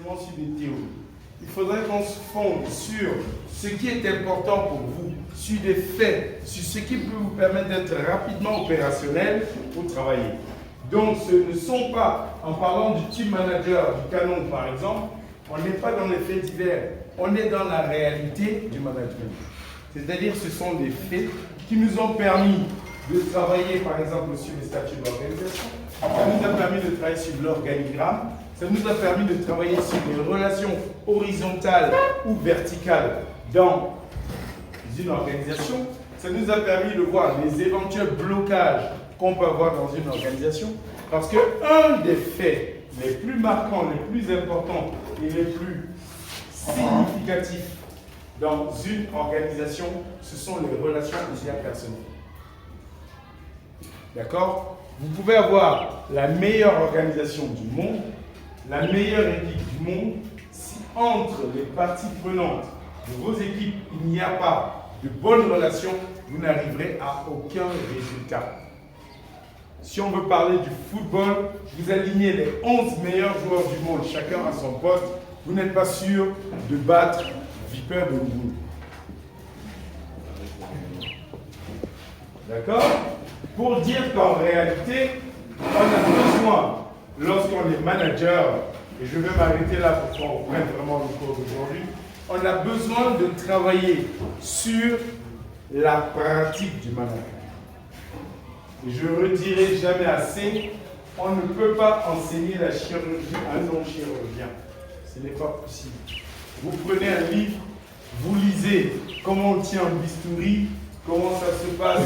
uniquement sur des théories. Il faudrait qu'on se fonde sur ce qui est important pour vous, sur des faits, sur ce qui peut vous permettre d'être rapidement opérationnel pour travailler. Donc, ce ne sont pas, en parlant du team manager du Canon par exemple, on n'est pas dans les faits divers, on est dans la réalité du management. C'est-à-dire ce sont des faits qui nous ont permis de travailler par exemple sur les statuts de l'organisation, ça nous a permis de travailler sur l'organigramme, ça nous a permis de travailler sur les relations horizontales ou verticales dans une organisation, ça nous a permis de voir les éventuels blocages qu'on peut avoir dans une organisation, parce qu'un des faits les plus marquants, les plus importants et les plus significatifs dans une organisation, ce sont les relations interpersonnelles. D'accord? Vous pouvez avoir la meilleure organisation du monde, la meilleure équipe du monde, si entre les parties prenantes de vos équipes, il n'y a pas de bonnes relations, vous n'arriverez à aucun résultat. Si on veut parler du football, vous alignez les 11 meilleurs joueurs du monde, chacun à son poste, vous n'êtes pas sûr de battre Vipers de Limoux. D'accord? Pour dire qu'en réalité, on a besoin, lorsqu'on est manager, et je vais m'arrêter là pour qu'on reprenne vraiment le cours d'aujourd'hui, on a besoin de travailler sur la pratique du management. Et je ne redirai jamais assez, on ne peut pas enseigner la chirurgie à un non-chirurgien. Ce n'est pas possible. Vous prenez un livre, vous lisez comment on tient un bistouri, comment ça se passe,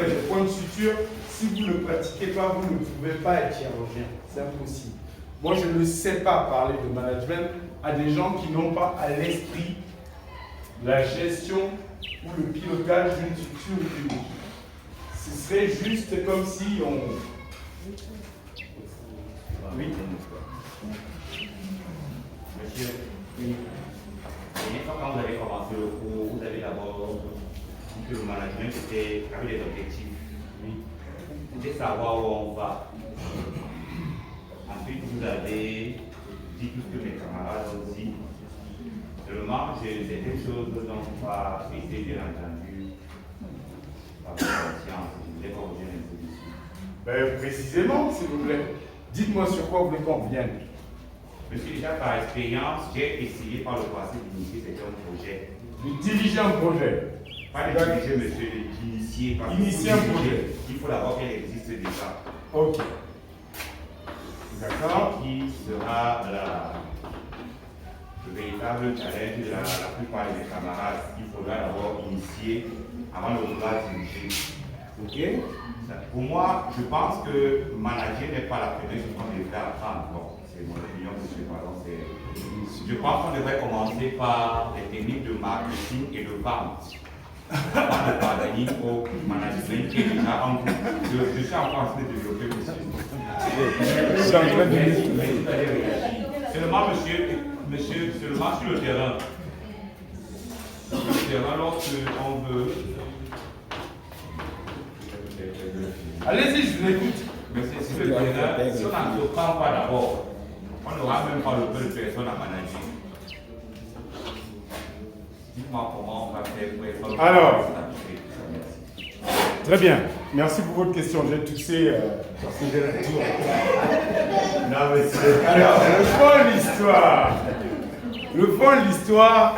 les points de suture. Si vous ne pratiquez pas, vous ne pouvez pas être chirurgien. C'est impossible. Moi, je ne sais pas parler de management à des gens qui n'ont pas à l'esprit la gestion ou le pilotage d'une structure publique. Ce serait juste comme si on... Oui. Monsieur, oui. Quand vous avez commencé le cours, vous avez d'abord dit que le management était avec des objectifs. Oui. C'était savoir où on va. Ensuite, vous avez dit tout ce que mes camarades ont dit. Seulement, j'ai certaines choses dont on va essayer bien entendu par la science. Je voulais qu'on revienne un peu dessus. Ben, précisément, s'il vous plaît. Dites-moi sur quoi vous voulez qu'on revienne. Monsieur, déjà par expérience, j'ai essayé par le passé d'initier certains projets. De diriger un projet. Pas de diriger, monsieur, d'initier. Initier un projet. Il faut d'abord qu'elle existe déjà. Ok. D'accord. Qui sera le véritable challenge de la plupart de mes camarades. Il faudra d'abord initier avant de vouloir diriger. Ok. Pour moi, je pense que manager n'est pas la première chose qu'on devrait apprendre. Bon, c'est mon opinion, monsieur Ballon. Je pense qu'on devrait commencer par les techniques de marketing et de vente. Avant de parvenir au management qui est déjà en cours. Je suis en train de développer, monsieur. Seulement, monsieur, seulement sur le terrain. Sur le terrain, lorsqu'on veut. Allez-y, je vous écoute. Mais c'est sur le terrain, si on n'entreprend pas d'abord, on n'aura même pas le peu de personnes à manager. Dites-moi comment on va faire pour être... Alors, très bien. Merci pour votre question. J'ai toussé parce que j'ai la tour. Non, mais c'est... Alors, le fond de l'histoire. Le fond de l'histoire,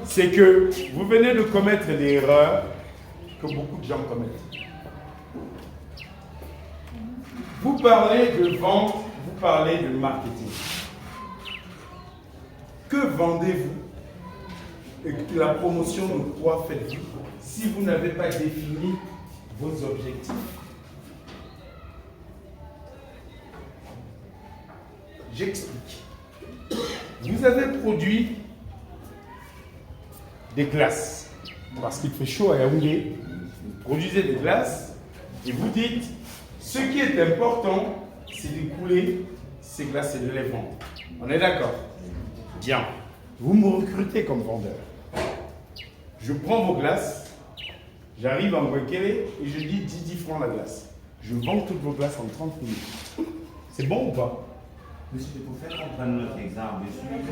c'est que vous venez de commettre l'erreur que beaucoup de gens commettent. Vous parlez de vente, vous parlez de marketing. Que vendez-vous? Et la promotion de quoi faites-vous si vous n'avez pas défini vos objectifs? J'explique. Vous avez produit des glaces parce qu'il fait chaud à Yaoundé. Vous produisez des glaces et vous dites ce qui est important, c'est d'écouler ces glaces et de les vendre. On est d'accord? Bien. Vous me recrutez comme vendeur. Je prends vos glaces, j'arrive à Mwekele et je dis 10 francs la glace. Je vends toutes vos glaces en 30 minutes. C'est bon ou pas? Monsieur, pour faire comprendre notre exemple, je suis un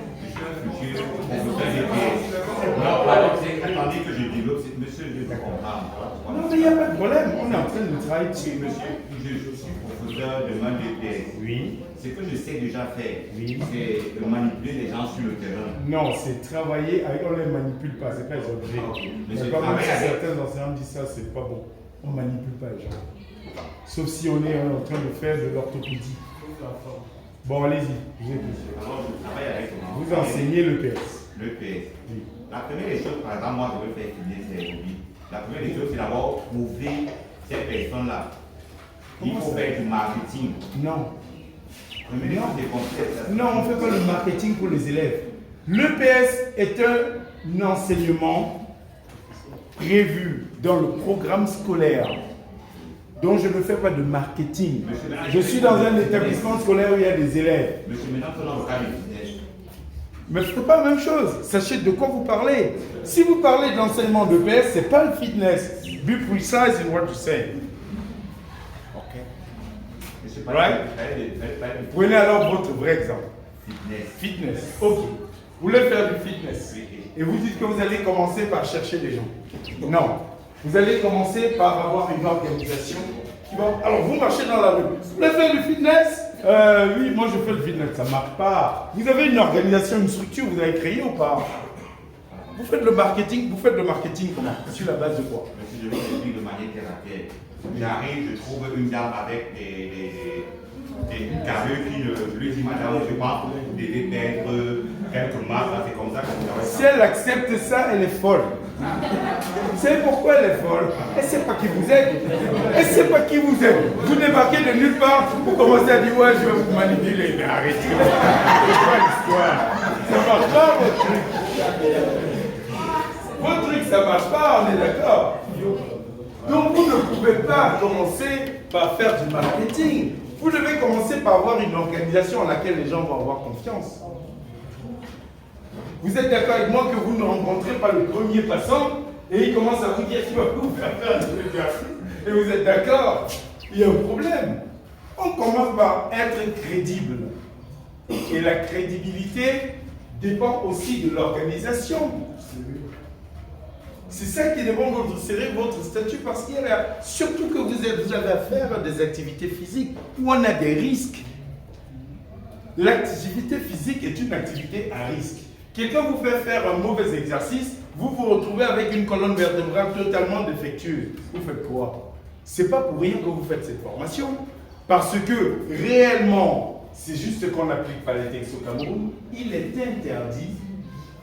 futur professeur de PS. Non, pardon, attendez que je développe, monsieur, je vais comprendre. Non, mais il n'y a pas de problème, on est en train de travailler dessus. Monsieur, je suis professeur de maths de PS. Oui. Ce que je sais déjà faire, Oui. c'est de manipuler les gens sur le terrain. Non, c'est travailler avec, on ne les manipule pas, c'est pas les objets. Mais c'est Comme travailler avec. certains enseignants disent ça, c'est pas bon. On ne manipule pas les gens. Sauf si on est en train de faire de l'orthopédie. Bon, allez-y, je vous écoute. Alors, je travaille avec Vous enseignez le PS. le PS. Oui. La première des choses, par exemple, moi je veux faire fitness et hobby. La première des choses, c'est d'abord trouver ces personnes-là. Il faut faire du marketing. Non. Première des choses, des concepts. Non, on ne fait pas le marketing pour les élèves. L'EPS est un enseignement prévu dans le programme scolaire. Donc je ne fais pas de marketing. Je suis dans un établissement scolaire où il y a des élèves. Monsieur, maintenant, c'est dans le cas du fitness. Mais ce n'est pas la même chose. Sachez de quoi vous parlez. Si vous parlez d'enseignement d'EPS, ce n'est pas le fitness. Be precise in what you say. Ok. Monsieur, Right? Prenez alors votre vrai exemple. Fitness. Fitness. Ok. Vous voulez faire du fitness. Et vous dites que vous allez commencer par chercher des gens. Non. Vous allez commencer par avoir une organisation qui va... Alors, vous marchez dans la rue. Vous voulez faire du fitness? Oui, moi je fais le fitness, ça ne marche pas. Vous avez une organisation, une structure, vous avez créé ou pas? Vous faites le marketing comment? Sur la base de quoi? Monsieur, je vous explique de manière terre à terre. J'arrive, je trouve une dame avec des carreux qui lui dit, madame, je pense que vous devez perdre quelques masses, c'est comme ça que vous avez. Si elle accepte ça, elle est folle. Vous savez pourquoi elle est folle? Elle ne sait pas qui vous êtes. Elle ne sait pas qui vous êtes. Vous débarquez de nulle part, vous commencez à dire ouais, je vais vous manipuler. Mais arrêtez. C'est quoi l'histoire? Ça ne marche pas votre truc. Votre truc, ça ne marche pas, on est d'accord. Donc vous ne pouvez pas commencer par faire du marketing. Vous devez commencer par avoir une organisation à laquelle les gens vont avoir confiance. Vous êtes d'accord avec moi que vous ne rencontrez pas le premier passant et il commence à vous dire qu'il va vous faire faire des exercices et vous êtes d'accord? Il y a un problème. On commence par être crédible. Et la crédibilité dépend aussi de l'organisation. C'est ça qui dépend de votre statut parce qu'il y a surtout que vous avez affaire à des activités physiques où on a des risques. L'activité physique est une activité à risque. Quelqu'un vous fait faire un mauvais exercice, vous vous retrouvez avec une colonne vertébrale totalement défectueuse. Vous faites quoi? C'est pas pour rien que vous faites cette formation. Parce que réellement, c'est juste ce qu'on applique par les textes au Cameroun, il est interdit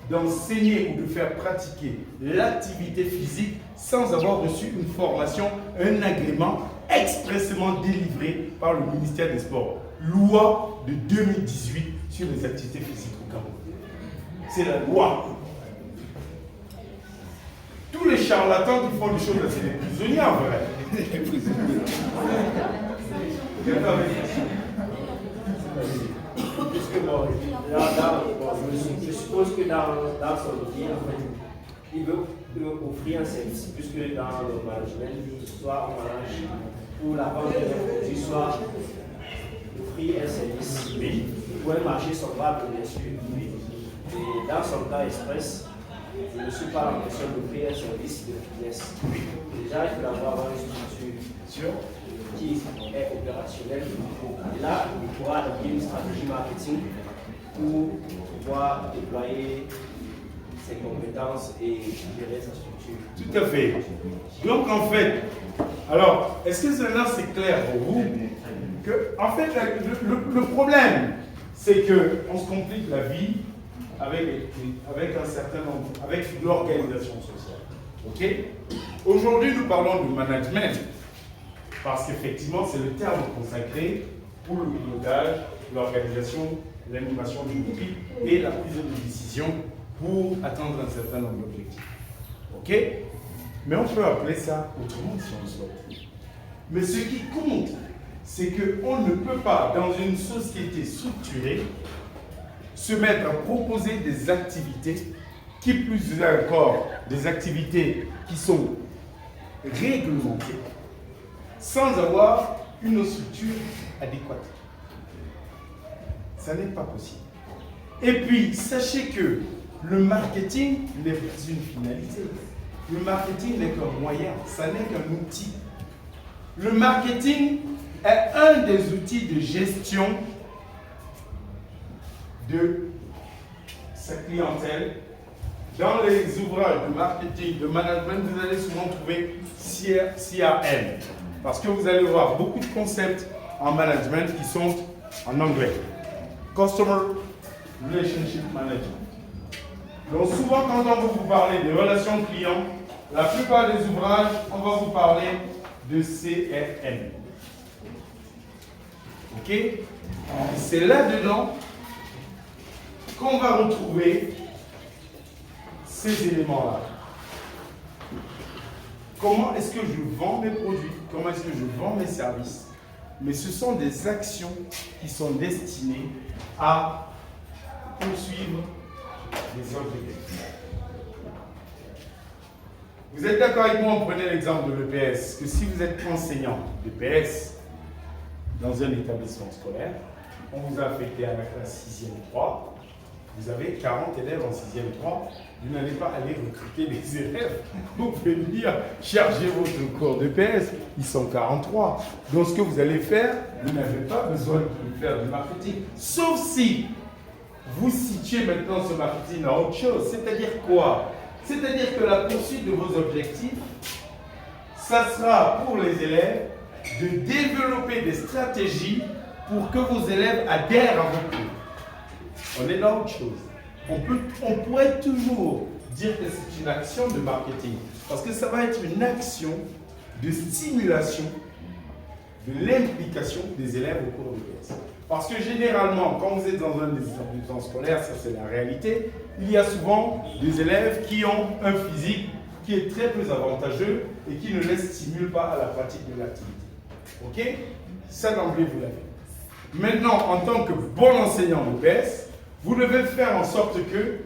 d'enseigner ou de faire pratiquer l'activité physique sans avoir reçu une formation, un agrément expressément délivré par le ministère des Sports. Loi de 2018 sur les activités physiques au Cameroun. C'est la loi. Tous les charlatans qui font des choses, c'est des prisonniers en vrai. Je suppose que dans son métier, en fait, il veut offrir un service, puisque dans le management, soit on manage pour la vente d'un produit, soit offrir un service pour un marché semblable, bien sûr. Et dans son cas express, je ne suis pas en mesure d'offrir un service de fitness. Déjà, il faut avoir une structure qui est opérationnelle. Et là, il pourra adopter une stratégie marketing pour pouvoir déployer ses compétences et gérer sa structure. Tout à fait. Donc en fait, alors, est-ce que cela c'est clair pour vous que, en fait, le problème, c'est qu'on se complique la vie avec un certain nombre, avec l'organisation sociale. Ok? Aujourd'hui, nous parlons du management, parce qu'effectivement, c'est le terme consacré pour le pilotage, l'organisation, l'animation d'une équipe et la prise de décision pour atteindre un certain nombre d'objectifs. Ok? Mais on peut appeler ça autrement si on le souhaite. Mais ce qui compte, c'est qu'on ne peut pas, dans une société structurée, se mettre à proposer des activités, qui plus encore, des activités qui sont réglementées, sans avoir une structure adéquate. Ça n'est pas possible. Et puis, sachez que le marketing n'est pas une finalité. Le marketing n'est qu'un moyen, ça n'est qu'un outil. Le marketing est un des outils de gestion de sa clientèle. Dans les ouvrages de marketing, de management, vous allez souvent trouver CRM. Parce que vous allez voir beaucoup de concepts en management qui sont en anglais. Customer Relationship Management. Donc souvent quand on va vous parler de relations clients, la plupart des ouvrages, on va vous parler de CRM. Ok? C'est là-dedans qu'on va retrouver ces éléments-là. Comment est-ce que je vends mes produits? Comment est-ce que je vends mes services? Mais ce sont des actions qui sont destinées à poursuivre les objectifs. Vous êtes d'accord avec moi? On prenait l'exemple de l'EPS, que si vous êtes enseignant d'EPS dans un établissement scolaire, on vous a affecté à la classe 6e 3, vous avez 40 élèves en 6e 3, vous n'allez pas aller recruter des élèves pour venir charger votre cours d'EPS, ils sont 43. Donc ce que vous allez faire, vous n'avez pas besoin de faire du marketing, sauf si vous situez maintenant ce marketing à autre chose. C'est-à-dire quoi? C'est-à-dire que la poursuite de vos objectifs, ça sera pour les élèves de développer des stratégies pour que vos élèves adhèrent à vos cours. On est dans autre chose. On pourrait toujours dire que c'est une action de marketing, parce que ça va être une action de stimulation de l'implication des élèves au cours de l'EPS. Parce que généralement, quand vous êtes dans un des établissements scolaires, ça c'est la réalité, il y a souvent des élèves qui ont un physique qui est très peu avantageux et qui ne les stimule pas à la pratique de l'activité. Ok? Ça d'emblée, vous l'avez. Maintenant, en tant que bon enseignant d'EPS, vous devez faire en sorte que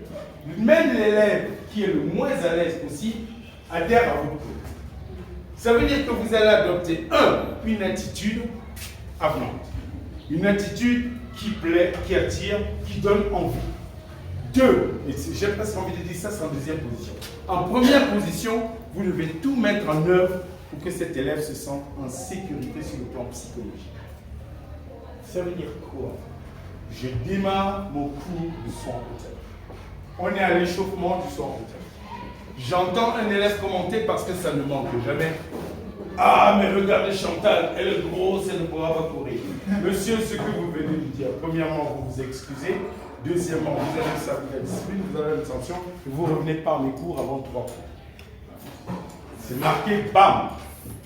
même l'élève qui est le moins à l'aise possible adhère à votre cours. Ça veut dire que vous allez adopter une attitude avenante. Une attitude qui plaît, qui attire, qui donne envie. 2, et j'ai presque envie de dire ça, c'est en deuxième position. En première position, vous devez tout mettre en œuvre pour que cet élève se sente en sécurité sur le plan psychologique. Ça veut dire quoi? Je démarre mon cours de soin hôtel. On est à l'échauffement du soin hôtel. J'entends un élève commenter parce que ça ne manque jamais. Ah, mais regardez Chantal, elle est grosse, elle ne pourra pas courir. Monsieur, ce que vous venez de dire, premièrement, vous vous excusez. Deuxièmement, vous avez servi la discipline, vous avez une sanction, et vous revenez par mes cours avant 3 cours. C'est marqué, bam,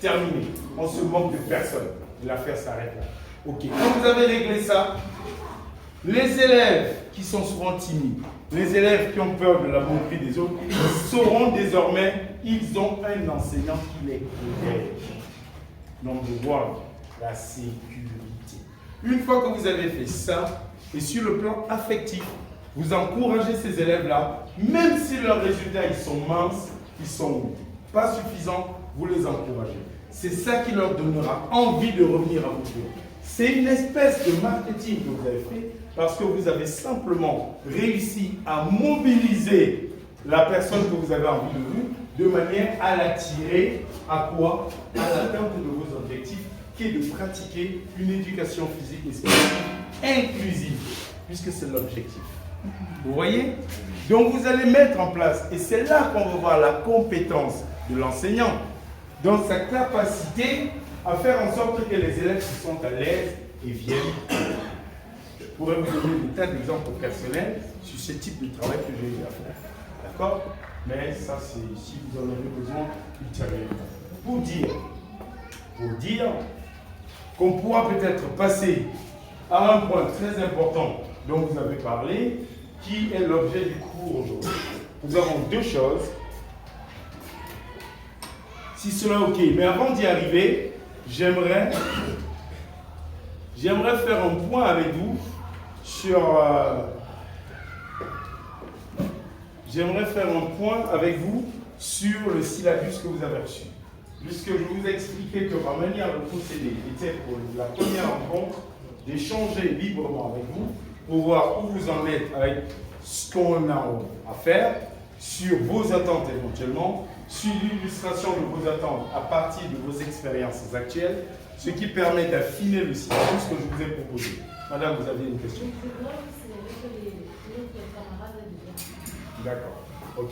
terminé. On se moque de personne. L'affaire s'arrête là. Ok, quand vous avez réglé ça, les élèves qui sont souvent timides, les élèves qui ont peur de la moquerie des autres, ils sauront désormais, ils ont un enseignant qui les protège. Donc, je vois la sécurité. Une fois que vous avez fait ça, et sur le plan affectif, vous encouragez ces élèves-là, même si leurs résultats ils sont minces, ils ne sont pas suffisants, vous les encouragez. C'est ça qui leur donnera envie de revenir à vos cours. C'est une espèce de marketing que vous avez fait parce que vous avez simplement réussi à mobiliser la personne que vous avez envie de vous de manière à l'attirer à quoi? À l'atteinte de vos objectifs, qui est de pratiquer une éducation physique et sportive inclusive, puisque c'est l'objectif. Vous voyez? Donc vous allez mettre en place, et c'est là qu'on va voir la compétence de l'enseignant, dans sa capacité à faire en sorte que les élèves se sentent à l'aise et viennent. Je pourrais vous donner des tas d'exemples personnels sur ce type de travail que j'ai eu à faire. D'accord? Mais ça, c'est si vous en avez besoin ultérieurement. Pour dire qu'on pourra peut-être passer à un point très important dont vous avez parlé, qui est l'objet du cours aujourd'hui. Nous avons 2 choses. Si cela est OK, mais avant d'y arriver, j'aimerais faire un point avec vous sur le syllabus que vous avez reçu. Puisque je vous ai expliqué que ma manière de procéder était pour la première rencontre d'échanger librement avec vous pour voir où vous en êtes avec ce qu'on a à faire, sur vos attentes éventuellement, sur l'illustration de vos attentes à partir de vos expériences actuelles, ce qui permet d'affiner le système, ce que je vous ai proposé. Madame, vous avez une question? D'accord, ok.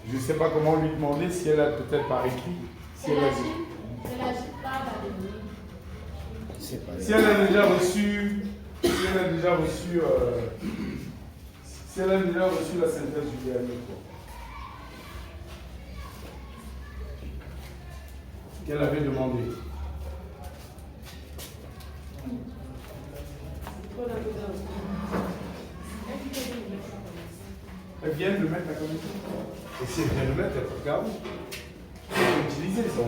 Je ne sais pas comment lui demander si elle a peut-être par écrit. Si elle a déjà reçu, si elle a déjà reçu la synthèse du dernier cours. Qu'elle avait demandé. Elle vient de le mettre à commission. Et si elle vient de le mettre, elle regarde. Elle peut utiliser son.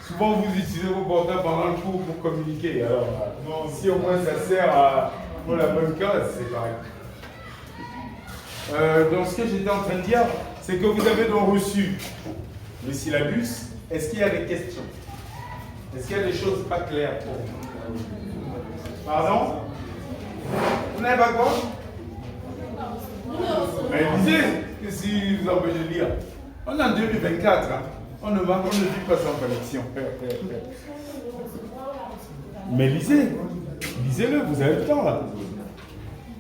Souvent, vous utilisez vos portables pendant le cours pour communiquer. Alors, si au moins ça sert pour la bonne cause, c'est correct. Donc, ce que j'étais en train de dire, c'est que vous avez donc reçu le syllabus. Est-ce qu'il y a des questions? Est-ce qu'il y a des choses pas claires pour vous? Pardon? Vous n'avez pas quoi? Mais lisez, que si vous empêchez de lire. On est en 2024, hein? On ne vit pas sans connexion. Mais lisez, lisez-le, vous avez le temps là.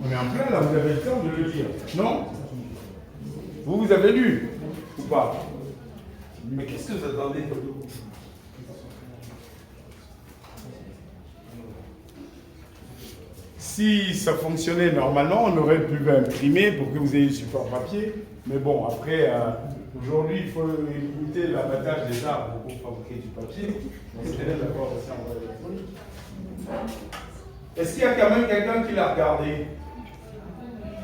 On est en plein là, vous avez le temps de le lire. Non? Vous avez lu ou pas? Mais qu'est-ce que vous attendez? Si ça fonctionnait normalement, on aurait pu imprimer pour que vous ayez le support papier. Mais bon, après, aujourd'hui, il faut limiter l'abattage des arbres pour fabriquer du papier. Est-ce qu'il y a quand même quelqu'un qui l'a regardé?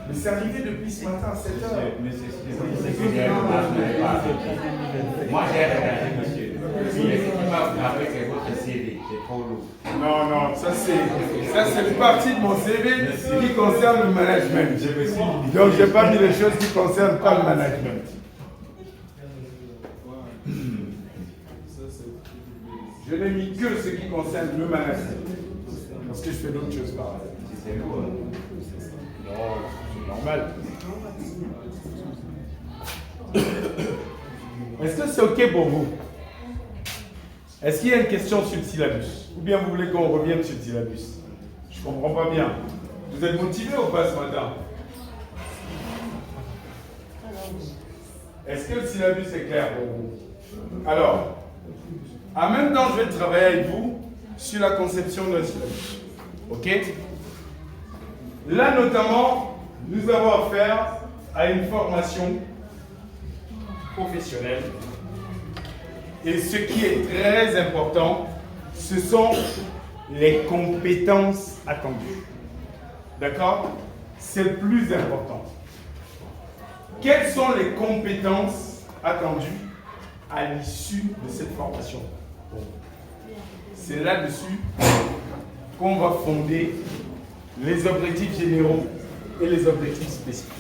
Mais c'est arrivé depuis ce matin à 7 h. Moi, j'ai regardé, monsieur. Avec votre CV, c'est trop lourd. Non, ça c'est une partie de mon CV qui concerne le management. Donc je n'ai pas mis les choses qui ne concernent pas le management. Je n'ai mis que ce qui concerne le management. Parce que je fais d'autres choses par là. C'est lourd. Non, c'est normal. Est-ce que c'est OK pour vous? Est-ce qu'il y a une question sur le syllabus? Ou bien vous voulez qu'on revienne sur le syllabus? Je ne comprends pas bien. Vous êtes motivé ou pas ce matin? Est-ce que le syllabus est clair pour vous? Alors, en même temps, je vais travailler avec vous sur la conception d'un syllabus. OK? Là, notamment, nous avons affaire à une formation professionnelle. Et ce qui est très important, ce sont les compétences attendues. D'accord? C'est le plus important. Quelles sont les compétences attendues à l'issue de cette formation? C'est là-dessus qu'on va fonder les objectifs généraux et les objectifs spécifiques.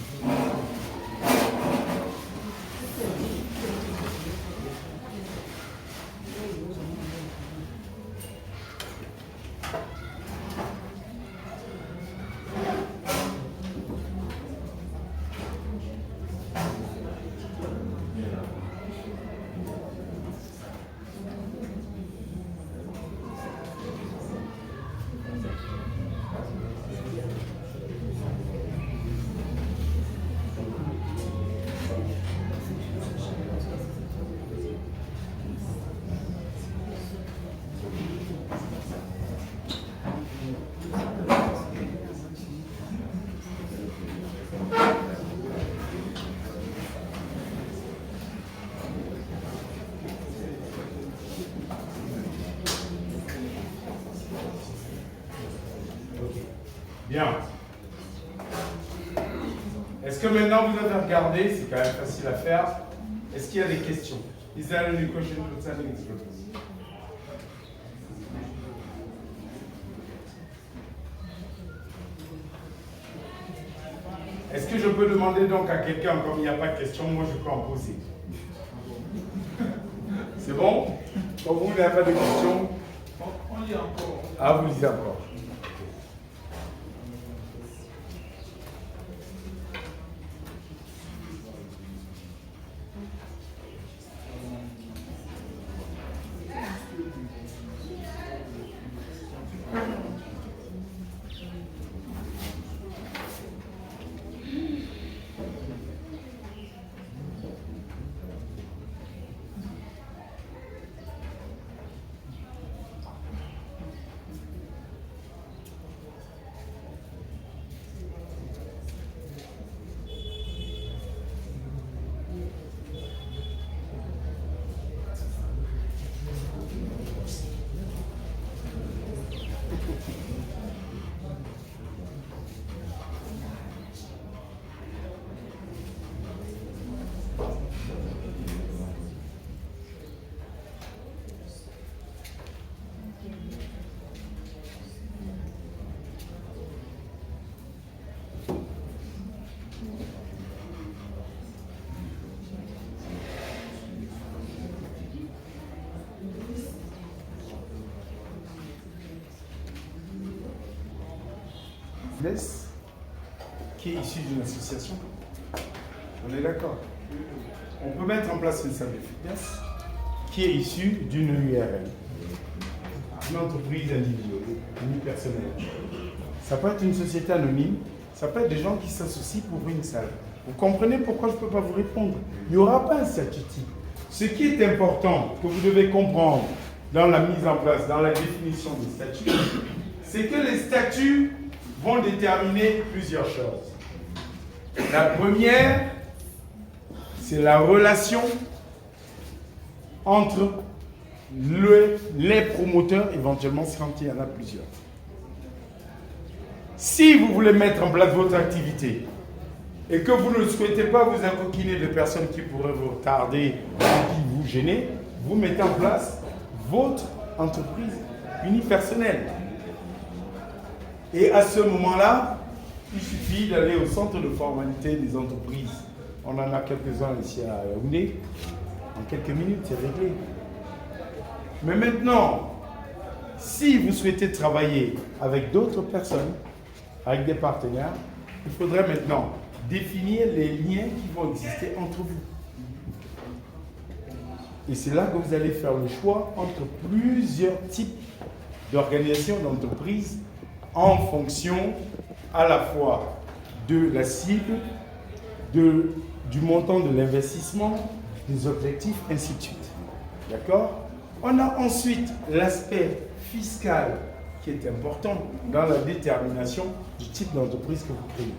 Bien. Est-ce que maintenant vous avez regardé, c'est quand même facile à faire, est-ce qu'il y a des questions? Is there any question concerning instructors? Est-ce que je peux demander donc à quelqu'un, comme il n'y a pas de question, moi je peux en poser? C'est bon? Comme vous n'avez pas de questions, on lit encore. Ah, vous lisez encore. Qui est issu d'une association. On est d'accord. On peut mettre en place une salle de fitness qui est issue d'une URL, une entreprise individuelle, unipersonnelle. Ça peut être une société anonyme, ça peut être des gens qui s'associent pour une salle. Vous comprenez pourquoi je ne peux pas vous répondre? Il n'y aura pas un statut type. Ce qui est important, que vous devez comprendre dans la mise en place, dans la définition des statuts, c'est que les statuts vont déterminer plusieurs choses. La première, c'est la relation entre les promoteurs, éventuellement quand il y en a plusieurs. Si vous voulez mettre en place votre activité et que vous ne souhaitez pas vous encoquiner de personnes qui pourraient vous retarder ou qui vous gêner, vous mettez en place votre entreprise unipersonnelle. Et à ce moment-là, il suffit d'aller au centre de formalité des entreprises. On en a quelques-uns ici à Yaoundé. En quelques minutes, c'est réglé. Mais maintenant, si vous souhaitez travailler avec d'autres personnes, avec des partenaires, il faudrait maintenant définir les liens qui vont exister entre vous. Et c'est là que vous allez faire le choix entre plusieurs types d'organisations, d'entreprises, en fonction à la fois de la cible, du montant de l'investissement, des objectifs, ainsi de suite. D'accord? On a ensuite l'aspect fiscal qui est important dans la détermination du type d'entreprise que vous créez.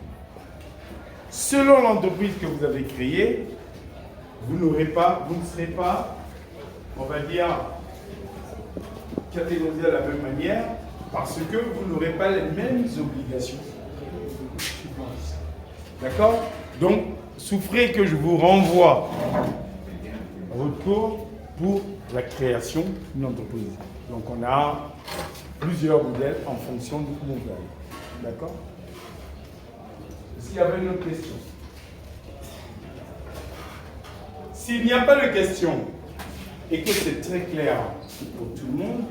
Selon l'entreprise que vous avez créée, vous ne serez pas, on va dire, catégorisé de la même manière, parce que vous n'aurez pas les mêmes obligations. D'accord? Donc, souffrez que je vous renvoie à votre cours pour la création d'une entreprise. Donc, on a plusieurs modèles en fonction de où on veut aller. D'accord? Est-ce qu'il y avait une autre question? S'il n'y a pas de question et que c'est très clair pour tout le monde,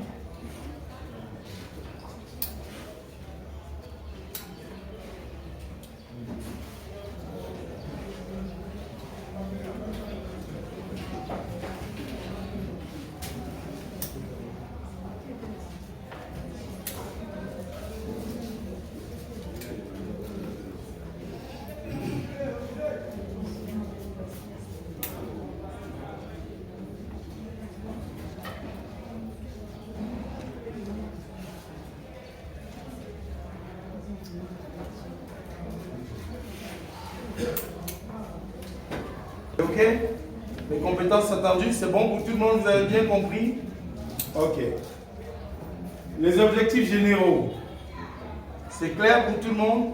ok? Les compétences attendues, c'est bon pour tout le monde, vous avez bien compris? Ok. Les objectifs généraux, c'est clair pour tout le monde?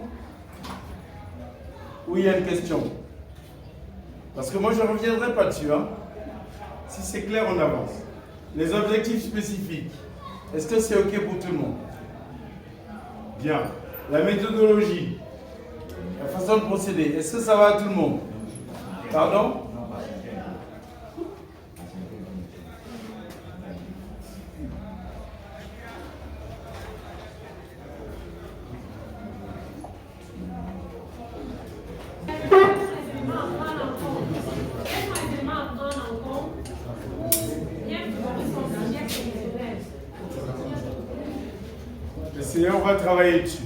Ou il y a une question? Parce que moi je ne reviendrai pas dessus. Hein? Si c'est clair, on avance. Les objectifs spécifiques, est-ce que c'est ok pour tout le monde? Bien. La méthodologie, la façon de procéder, est-ce que ça va à tout le monde? Pardon? on va travailler dessus.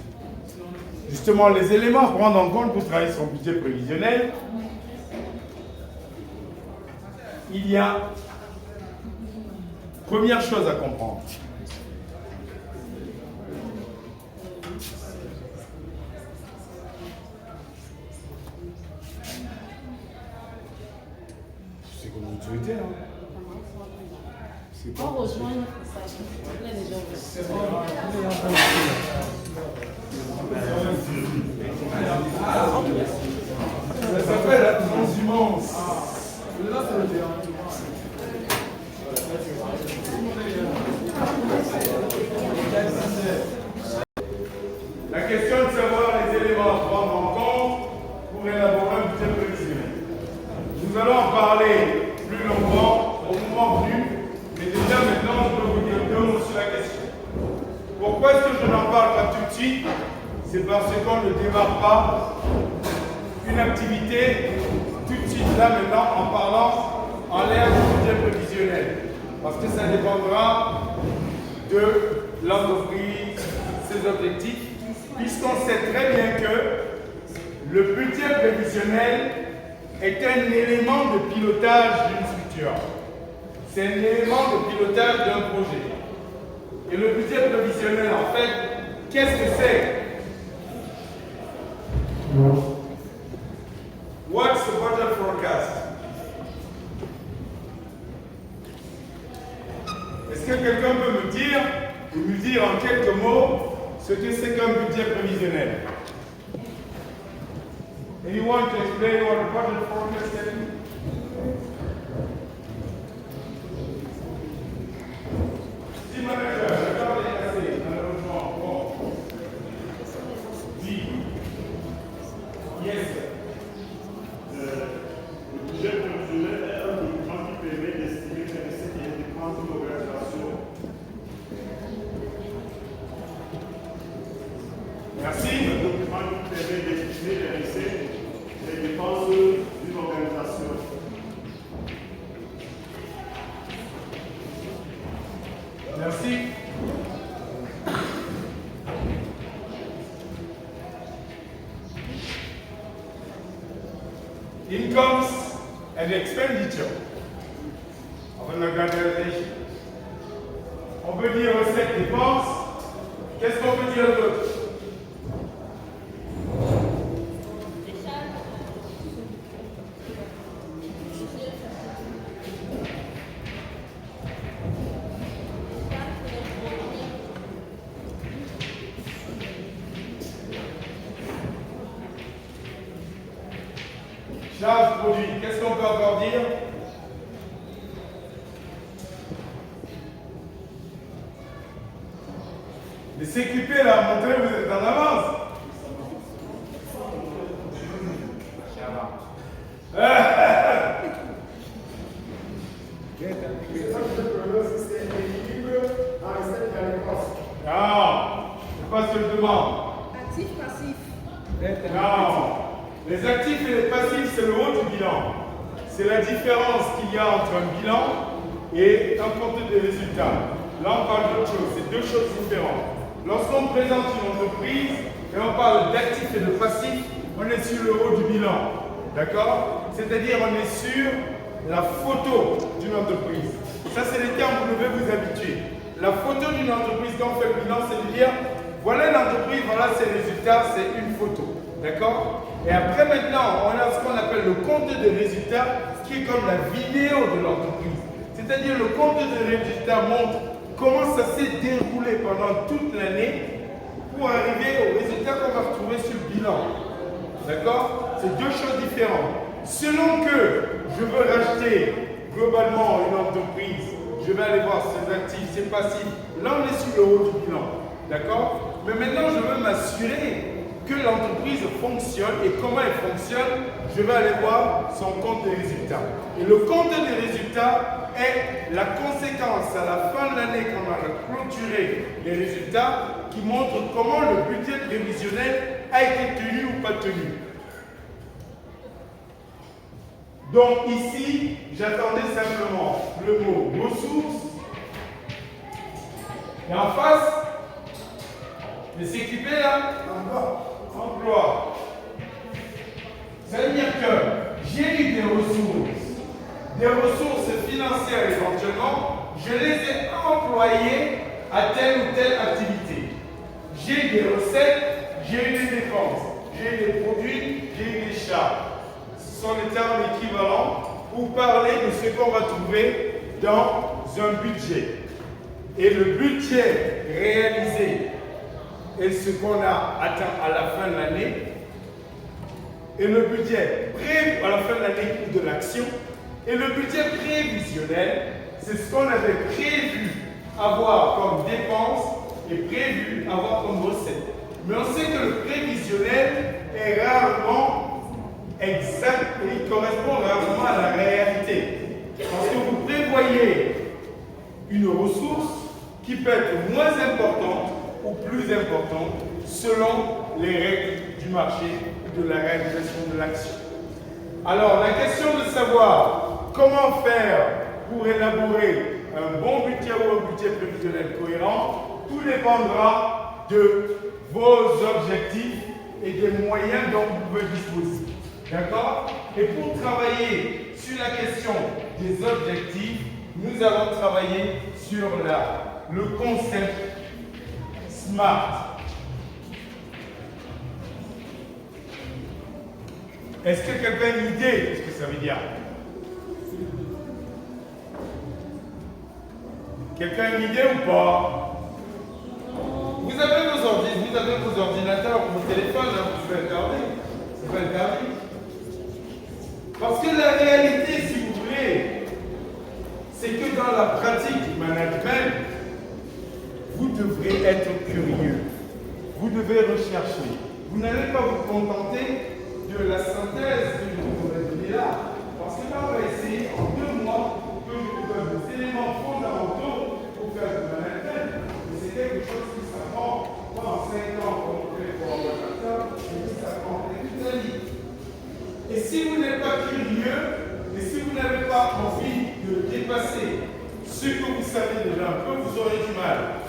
Justement, les éléments à prendre en compte pour travailler sur le budget prévisionnel, il y a première chose à comprendre. C'est comme vous souhaitez, hein? On rejoint ça. On est déjà ça s'appelle la transhumance. La question de savoir les éléments à prendre en compte pour élaborer un budget prévisionnel. Nous allons en parler plus longuement au moment venu, mais déjà maintenant je peux vous dire deux mots sur la question. Pourquoi est-ce que je n'en parle pas tout de suite? C'est parce qu'on ne démarre pas une activité tout de suite là maintenant en parlant en l'air du budget prévisionnel. Parce que ça dépendra de l'entreprise, ses objectifs, puisqu'on sait très bien que le budget prévisionnel est un élément de pilotage d'une structure. C'est un élément de pilotage d'un projet. Et le budget prévisionnel, en fait, qu'est-ce que c'est? What's the budget forecast? Est-ce que quelqu'un peut me dire en quelques mots ce que c'est qu'un budget prévisionnel? Anyone to explain what a budget forecast is? Si manager, je vais les casser, malheureusement. Bon. Oui. Yes. Le budget prévisionnel est un document qui permet d'estimer les recettes et les dépenses d'une organisation. Merci. Un document qui permet d'estimer les recettes et les dépenses d'une organisation. Merci. Incomes and expenditure of an organization. On peut dire recettes, dépenses. Qu'est-ce qu'on peut dire d'autre? Charge produit. Qu'est-ce qu'on peut encore dire? Mais s'occuper là, montrer que vous êtes en avance. Non, c'est pas ce que je demande. actif, passif. Non. Les actifs et les passifs, c'est le haut du bilan. C'est la différence qu'il y a entre un bilan et un compte de résultats. Là, on parle d'autre chose. C'est deux choses différentes. Lorsqu'on présente une entreprise et on parle d'actifs et de passifs, on est sur le haut du bilan. D'accord? C'est-à-dire, on est sur la photo d'une entreprise. Ça, c'est les termes que vous devez vous habituer. La photo d'une entreprise, quand on fait le bilan, c'est de dire, voilà l'entreprise, voilà ses résultats, c'est une photo. D'accord? Et après maintenant, on a ce qu'on appelle le compte de résultats, qui est comme la vidéo de l'entreprise. C'est-à-dire le compte de résultats montre comment ça s'est déroulé pendant toute l'année pour arriver aux résultats qu'on va retrouver sur le bilan. D'accord? C'est deux choses différentes. Selon que je veux racheter globalement une entreprise, je vais aller voir ses actifs, ses passifs. Là, on est sur le haut du bilan. D'accord? Mais maintenant, je veux m'assurer que l'entreprise fonctionne et comment elle fonctionne, je vais aller voir son compte des résultats. Et le compte des résultats est la conséquence à la fin de l'année quand on a clôturé les résultats qui montre comment le budget prévisionnel a été tenu ou pas tenu. Donc ici, j'attendais simplement le mot ressources et en face, Mais s'équiper là, emploi. Ça veut dire que j'ai eu des ressources financières éventuellement, je les ai employées à telle ou telle activité. J'ai des recettes, j'ai eu des dépenses, j'ai eu des produits, j'ai eu des charges. Ce sont les termes équivalents pour parler de ce qu'on va trouver dans un budget. Et le budget réalisé est ce qu'on a atteint à la fin de l'année. Et le budget prévu à la fin de l'année ou de l'action. Et le budget prévisionnel, c'est ce qu'on avait prévu avoir comme dépense et prévu avoir comme recette. Mais on sait que le prévisionnel est rarement exact et il correspond rarement à la réalité. Parce que vous prévoyez une ressource qui peut être moins importante ou plus importante selon les règles du marché ou de la réalisation de l'action. Alors, la question de savoir comment faire pour élaborer un bon budget ou un budget prévisionnel cohérent, tout dépendra de vos objectifs et des moyens dont vous pouvez disposer. D'accord? Et pour travailler sur la question des objectifs, nous allons travailler sur le concept SMART. Est-ce que quelqu'un a une idée de ce que ça veut dire? Quelqu'un a une idée ou pas? Vous avez vos ordinateurs, vos téléphones, hein, vous pouvez regarder. Parce que la réalité, si vous voulez, c'est que dans la pratique du management, vous devrez être curieux. Vous devez rechercher. Vous n'allez pas vous contenter de la synthèse que je vous ai donnée là. Parce que là, on va essayer en 2 mois que je vous donne des éléments fondamentaux pour faire du management. Mais c'est quelque chose qui s'apprend pas en 5 ans comme on fait pour un ordinateur, mais qui s'apprend toute la vie. Et si vous n'êtes pas curieux, et si vous n'avez pas envie de dépasser ce que vous savez déjà un peu, vous aurez du mal.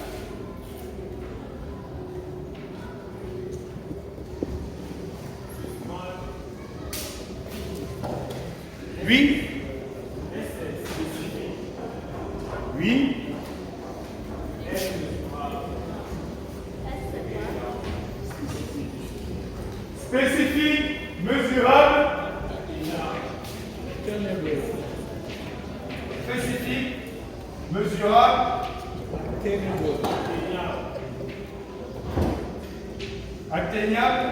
Oui. Oui. Spécifique, mesurable. Spécifique, mesurable. Atteignable.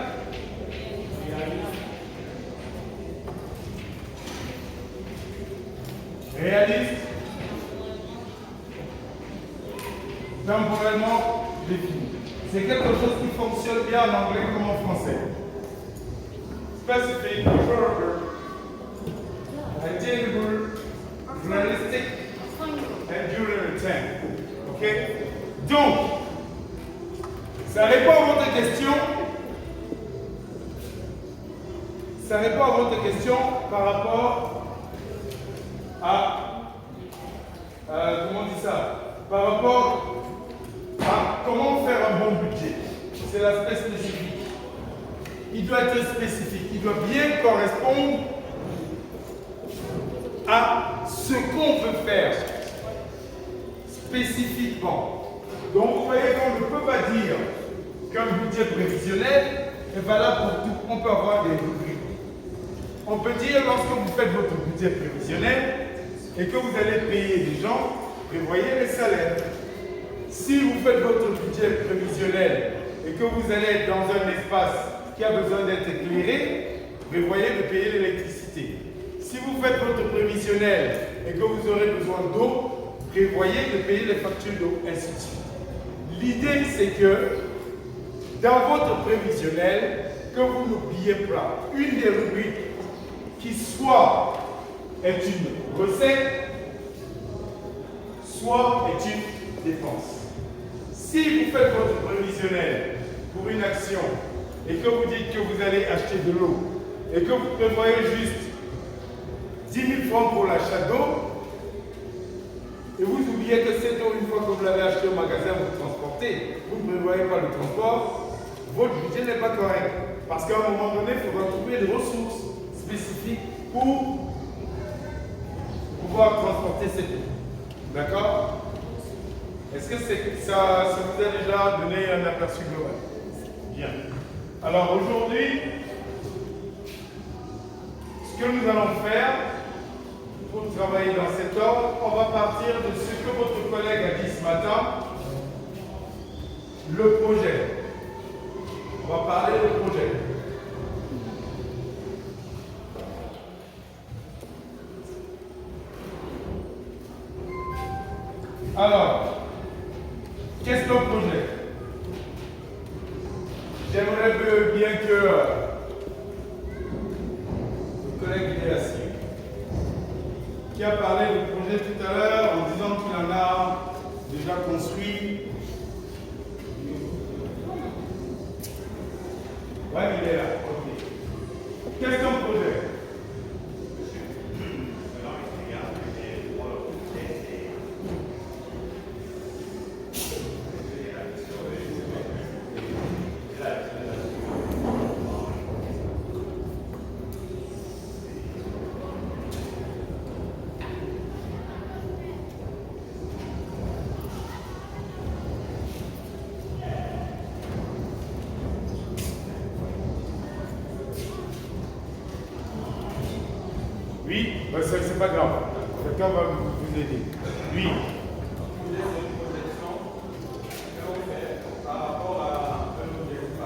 Réaliste, temporellement défini. C'est quelque chose qui fonctionne bien en anglais comme en français. Specific, measurable, attainable, realistic, and during time. Ok? Donc, ça répond à votre question. Ça répond à votre question par rapport comment on dit ça? Par rapport à comment faire un bon budget. C'est l'aspect spécifique. Il doit être spécifique. Il doit bien correspondre à ce qu'on veut faire spécifiquement. Donc vous voyez qu'on ne peut pas dire qu'un budget prévisionnel est valable pour tout. On peut avoir des rubriques. On peut dire, lorsque vous faites votre budget prévisionnel et que vous allez payer des gens, prévoyez les salaires. Si vous faites votre budget prévisionnel et que vous allez être dans un espace qui a besoin d'être éclairé, prévoyez de payer l'électricité. Si vous faites votre prévisionnel et que vous aurez besoin d'eau, prévoyez de payer les factures d'eau, ainsi de suite. L'idée, c'est que dans votre prévisionnel, que vous n'oubliez pas une des rubriques qui soit est une recette, soit est une dépense. Si vous faites votre prévisionnel pour une action et que vous dites que vous allez acheter de l'eau et que vous prévoyez juste 10 000 francs pour l'achat d'eau, et vous oubliez que cette eau, une fois que vous l'avez acheté au magasin, vous transportez, transporter, vous ne prévoyez pas le transport, votre budget n'est pas correct. Parce qu'à un moment donné, il faudra trouver des ressources spécifiques pour pouvoir transporter ces eaux. D'accord? Est-ce que ça vous a déjà donné un aperçu global? Bien. Alors aujourd'hui, ce que nous allons faire pour travailler dans cet ordre, on va partir de ce que votre collègue a dit ce matin, le projet. On va parler du projet. Alors, qu'est-ce qu'un projet? J'aimerais bien que le collègue il est assis, qui a parlé du projet tout à l'heure en disant qu'il en a déjà construit. Ouais, il est là. Ok. Qu'est-ce qu'un projet? Oui, ben c'est pas grave. Quelqu'un va vous aider. Oui. Par rapport à un objectif.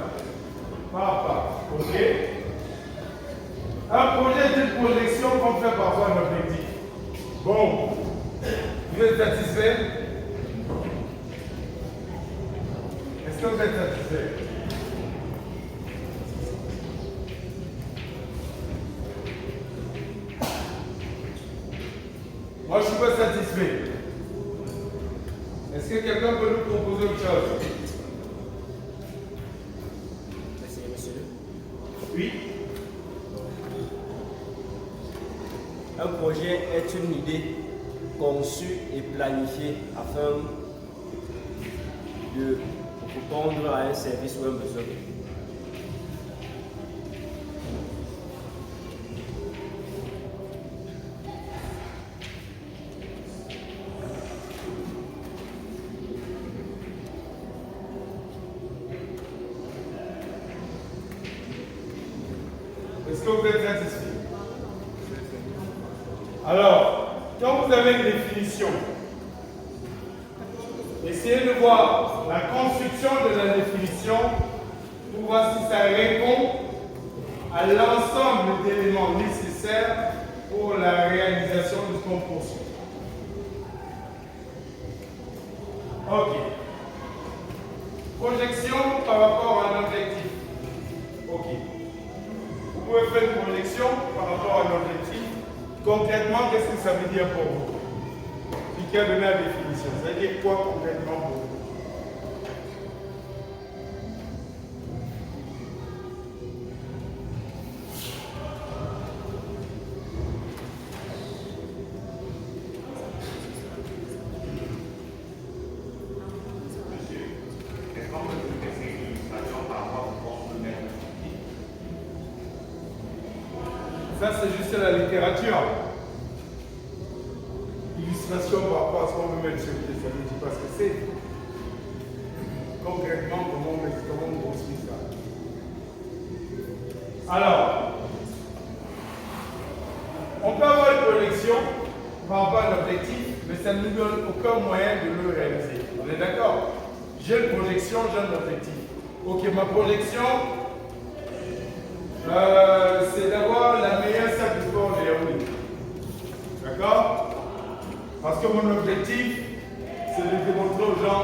Par rapport. Ok. Un projet est une projection qu'on fait parfois un objectif. Bon. Vous êtes satisfait? Est-ce que vous êtes satisfait? Moi, je ne suis pas satisfait. Est-ce que quelqu'un peut nous proposer autre chose? Merci, monsieur. Oui. Un projet est une idée conçue et planifiée afin de répondre à un service ou un besoin. Est-ce que vous êtes satisfait? Alors, quand vous avez une définition, essayez de voir la construction de la définition pour voir si ça répond à l'ensemble d'éléments nécessaires pour la réalisation de ce qu'on poursuit. Ok. Projection par rapport à un objectif. Ok. Vous pouvez faire une projection par rapport à l'objectif. Concrètement, qu'est-ce que ça veut dire pour vous? Qui a donné la définition? Ça veut dire quoi concrètement pour vous? Est-ce qu'on peut nous laisser une illustration par rapport au qu'on peut mettre? Ça, c'est juste la littérature. Illustration par rapport à ce qu'on veut mettre sur le pied, ça ne dit pas ce que c'est. Concrètement, comment on construit ça? Alors, on peut avoir une projection par rapport à l'objectif, mais ça ne nous donne aucun moyen de le réaliser. On est d'accord? J'ai une projection, j'ai un objectif. Ok, ma projection, c'est d'avoir la meilleure salle de sport de Yaoundé. D'accord? Parce que mon objectif, c'est de démontrer aux gens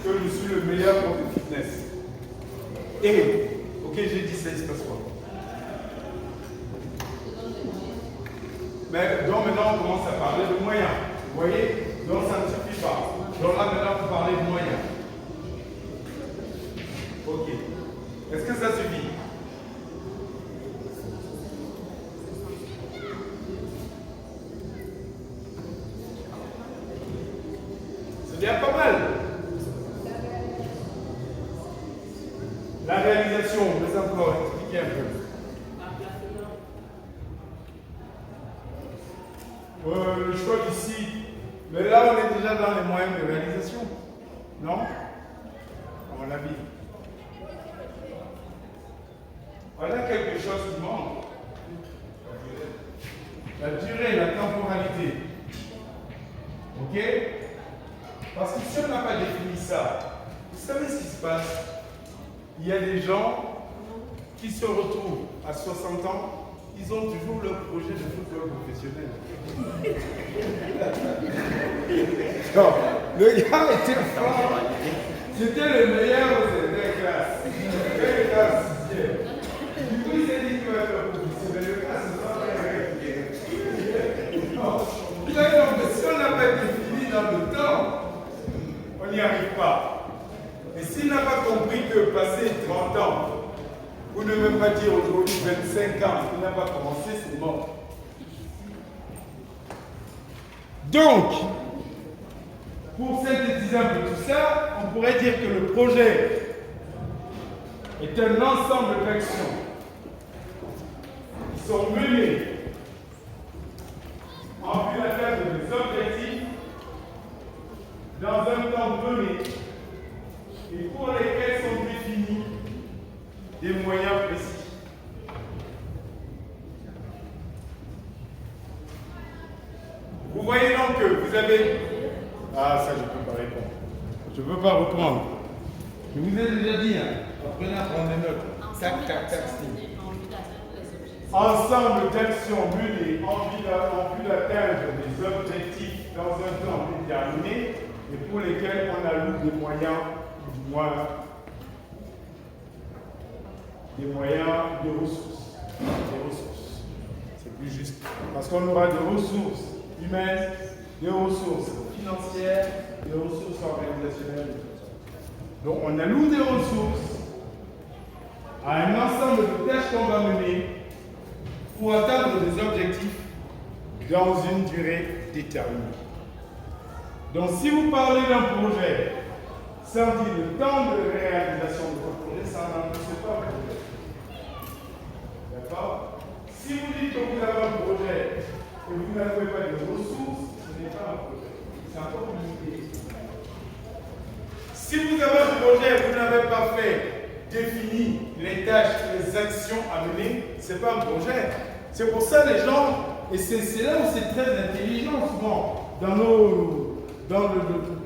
que je suis le meilleur pour le fitness. Et, ok, j'ai dit ça, il se passe quoi? Mais donc maintenant, on commence à parler de moyens. Vous voyez? Donc ça ne suffit pas. Donc là, maintenant, on peut parler de moyens. Ok. Est-ce que ça suffit? C'est bien pas mal. compliqué un peu. Le choix d'ici, mais là on est déjà dans les moyens de réalisation, non? À mon avis. Voilà quelque chose qui manque. La durée, la temporalité. Ok? Parce que si on n'a pas défini ça, vous savez ce qui se passe? Il y a des gens qui se retrouvent à 60 ans, ils ont toujours leur projet de football professionnel. Non, le gars était fort. C'était le meilleur aux classes. Du coup, il s'est dit qu'il va être professionnel. Le gars, c'est pas vrai. Non, mais si on n'a pas défini dans le temps, on n'y arrive pas. Et s'il n'a pas compris que passer 30 ans, ou ne même pas dire aujourd'hui 25 ans, il n'a pas commencé, c'est mort. Donc, pour synthétiser un peu tout ça, on pourrait dire que le projet est un ensemble d'actions qui sont menées en vue d'atteindre des objectifs dans un temps donné et pour lesquels sont définis des moyens précis. Vous voyez donc que vous avez... Ah, ça je ne peux pas répondre. Je ne peux pas reprendre. Je vous ai déjà dit, hein, apprenez à prendre des notes. Tac, tac, tac, ensemble d'actions menées en vue d'atteindre des objectifs dans un temps déterminé et pour lesquels on alloue des moyens, du moins des moyens, des ressources. Des ressources. C'est plus juste. Parce qu'on aura des ressources humaines, des ressources financières, des ressources organisationnelles. Donc on alloue des ressources à un ensemble de tâches qu'on va mener pour atteindre des objectifs dans une durée déterminée. Donc si vous parlez d'un projet sans dire le temps de réalisation de votre projet, ça n'annonce pas un projet. D'accord? Si vous dites que vous avez un projet et vous n'avez pas de ressources, ce n'est pas un projet. C'est encore une idée. Si vous avez un projet et vous n'avez pas fait défini les tâches, les actions à mener, ce n'est pas un projet. C'est pour ça les gens, et c'est là où c'est très intelligent souvent,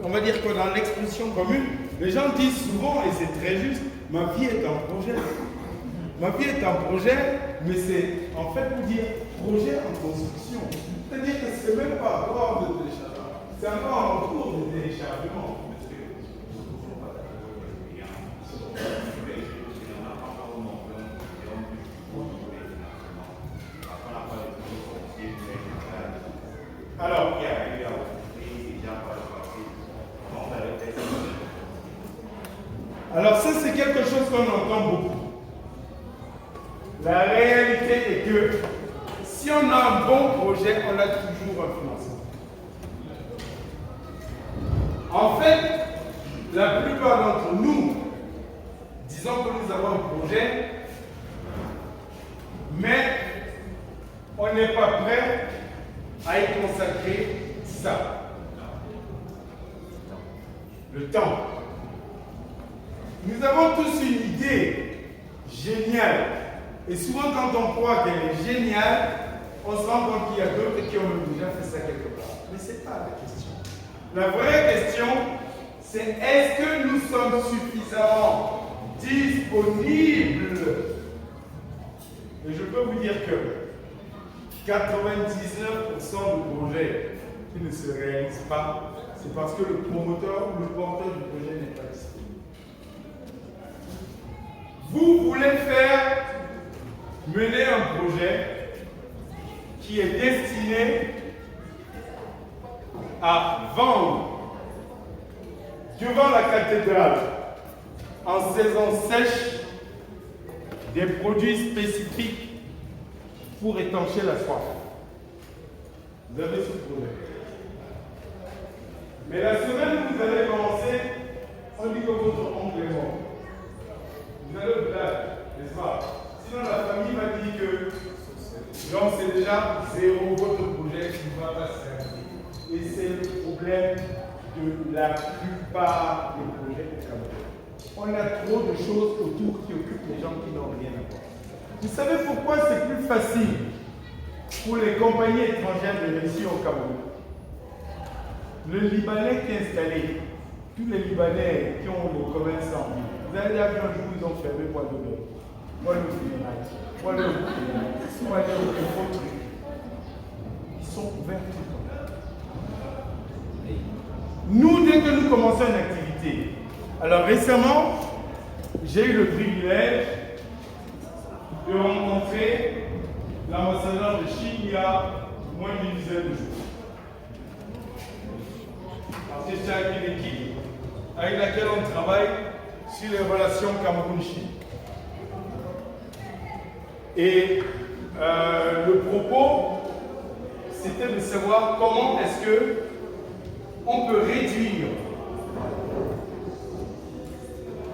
on va dire que dans l'expression commune, les gens disent souvent, et c'est très juste, ma vie est un projet. Ma vie est un projet, mais c'est en fait pour dire projet en construction. C'est-à-dire que ce n'est même pas encore de téléchargement, c'est encore en cours de téléchargement. Alors, ça c'est quelque chose qu'on entend beaucoup. La réalité est que si on a un bon projet, on a toujours un financement. En fait, la plupart d'entre nous, disons que nous avons un projet, mais on n'est pas prêt à y consacrer ça. Le temps. Nous avons tous une idée géniale. Et souvent, quand on croit qu'elle est géniale, on se rend compte qu'il y a d'autres qui ont déjà fait ça quelque part. Mais ce n'est pas la question. La vraie question, c'est est-ce que nous sommes suffisamment disponibles? Et je peux vous dire que 99% de projets qui ne se réalisent pas, c'est parce que le promoteur ou le porteur du projet n'est pas disponible. Vous voulez mener un projet qui est destiné à vendre devant la cathédrale en saison sèche des produits spécifiques pour étancher la soif. Vous avez ce projet. Mais la semaine où vous allez commencer, on dit que votre oncle est mort. Vous allez au village, n'est-ce pas? Si Sinon, la famille m'a dit que donc c'est déjà zéro, votre projet ne va pas se réaliser. Et c'est le problème de la plupart des projets au Cameroun. On a trop de choses autour qui occupent les gens qui n'ont rien à voir. Vous savez pourquoi c'est plus facile pour les compagnies étrangères de réussir au Cameroun? Le Libanais qui est installé, tous les Libanais qui ont le commerce en vie, vous avez déjà vu un jour ils ont fermé Bois de Bœuf, Bois de Funérailles, Bois de faux trucs. Ils sont ouverts tout le temps. Nous, dès que nous commençons une activité, alors récemment, j'ai eu le privilège de rencontrer l'ambassadeur de Chine il y a moins d'une dizaine de jours. Parce que c'est avec une équipe avec laquelle on travaille sur les relations Cameroun-Chine. Et le propos, c'était de savoir comment est-ce que on peut réduire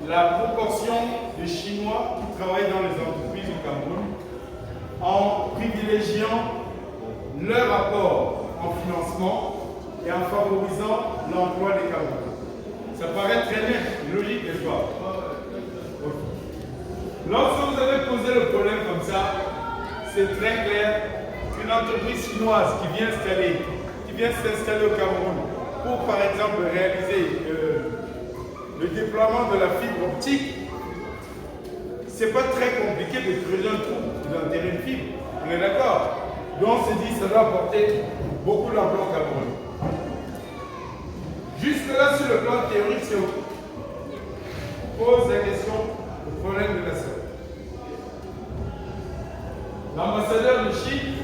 la proportion de Chinois qui travaillent dans les entreprises au Cameroun en privilégiant leur apport en financement et en favorisant l'emploi des Camerounais. Ça paraît très net, logique, n'est-ce pas? Lorsque vous avez posé le problème comme ça, c'est très clair qu'une entreprise chinoise qui vient s'installer au Cameroun pour, par exemple, réaliser le déploiement de la fibre optique, c'est pas très compliqué de creuser un trou et d'enterrer une fibre. On est d'accord? Donc on s'est dit que ça doit apporter beaucoup d'emplois au Cameroun. Jusque-là, sur le plan théorique, c'est OK. On pose la question, le problème de la sorte. L'ambassadeur de Chine,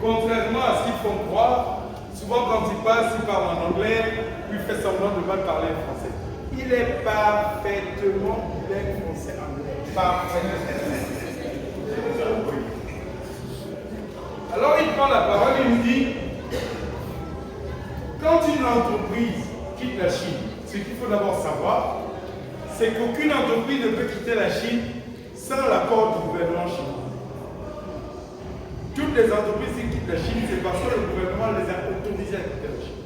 contrairement à ce qu'ils font croire, souvent quand il passe, il parle en anglais, puis il fait semblant de mal parler français. Il est parfaitement bilingue français-anglais. Parfaitement. Alors il prend la parole et nous dit, quand une entreprise quitte la Chine, ce qu'il faut d'abord savoir, c'est qu'aucune entreprise ne peut quitter la Chine sans l'accord du gouvernement chinois. Toutes les entreprises qui quittent la Chine, c'est parce que le gouvernement les a autorisées à quitter la Chine.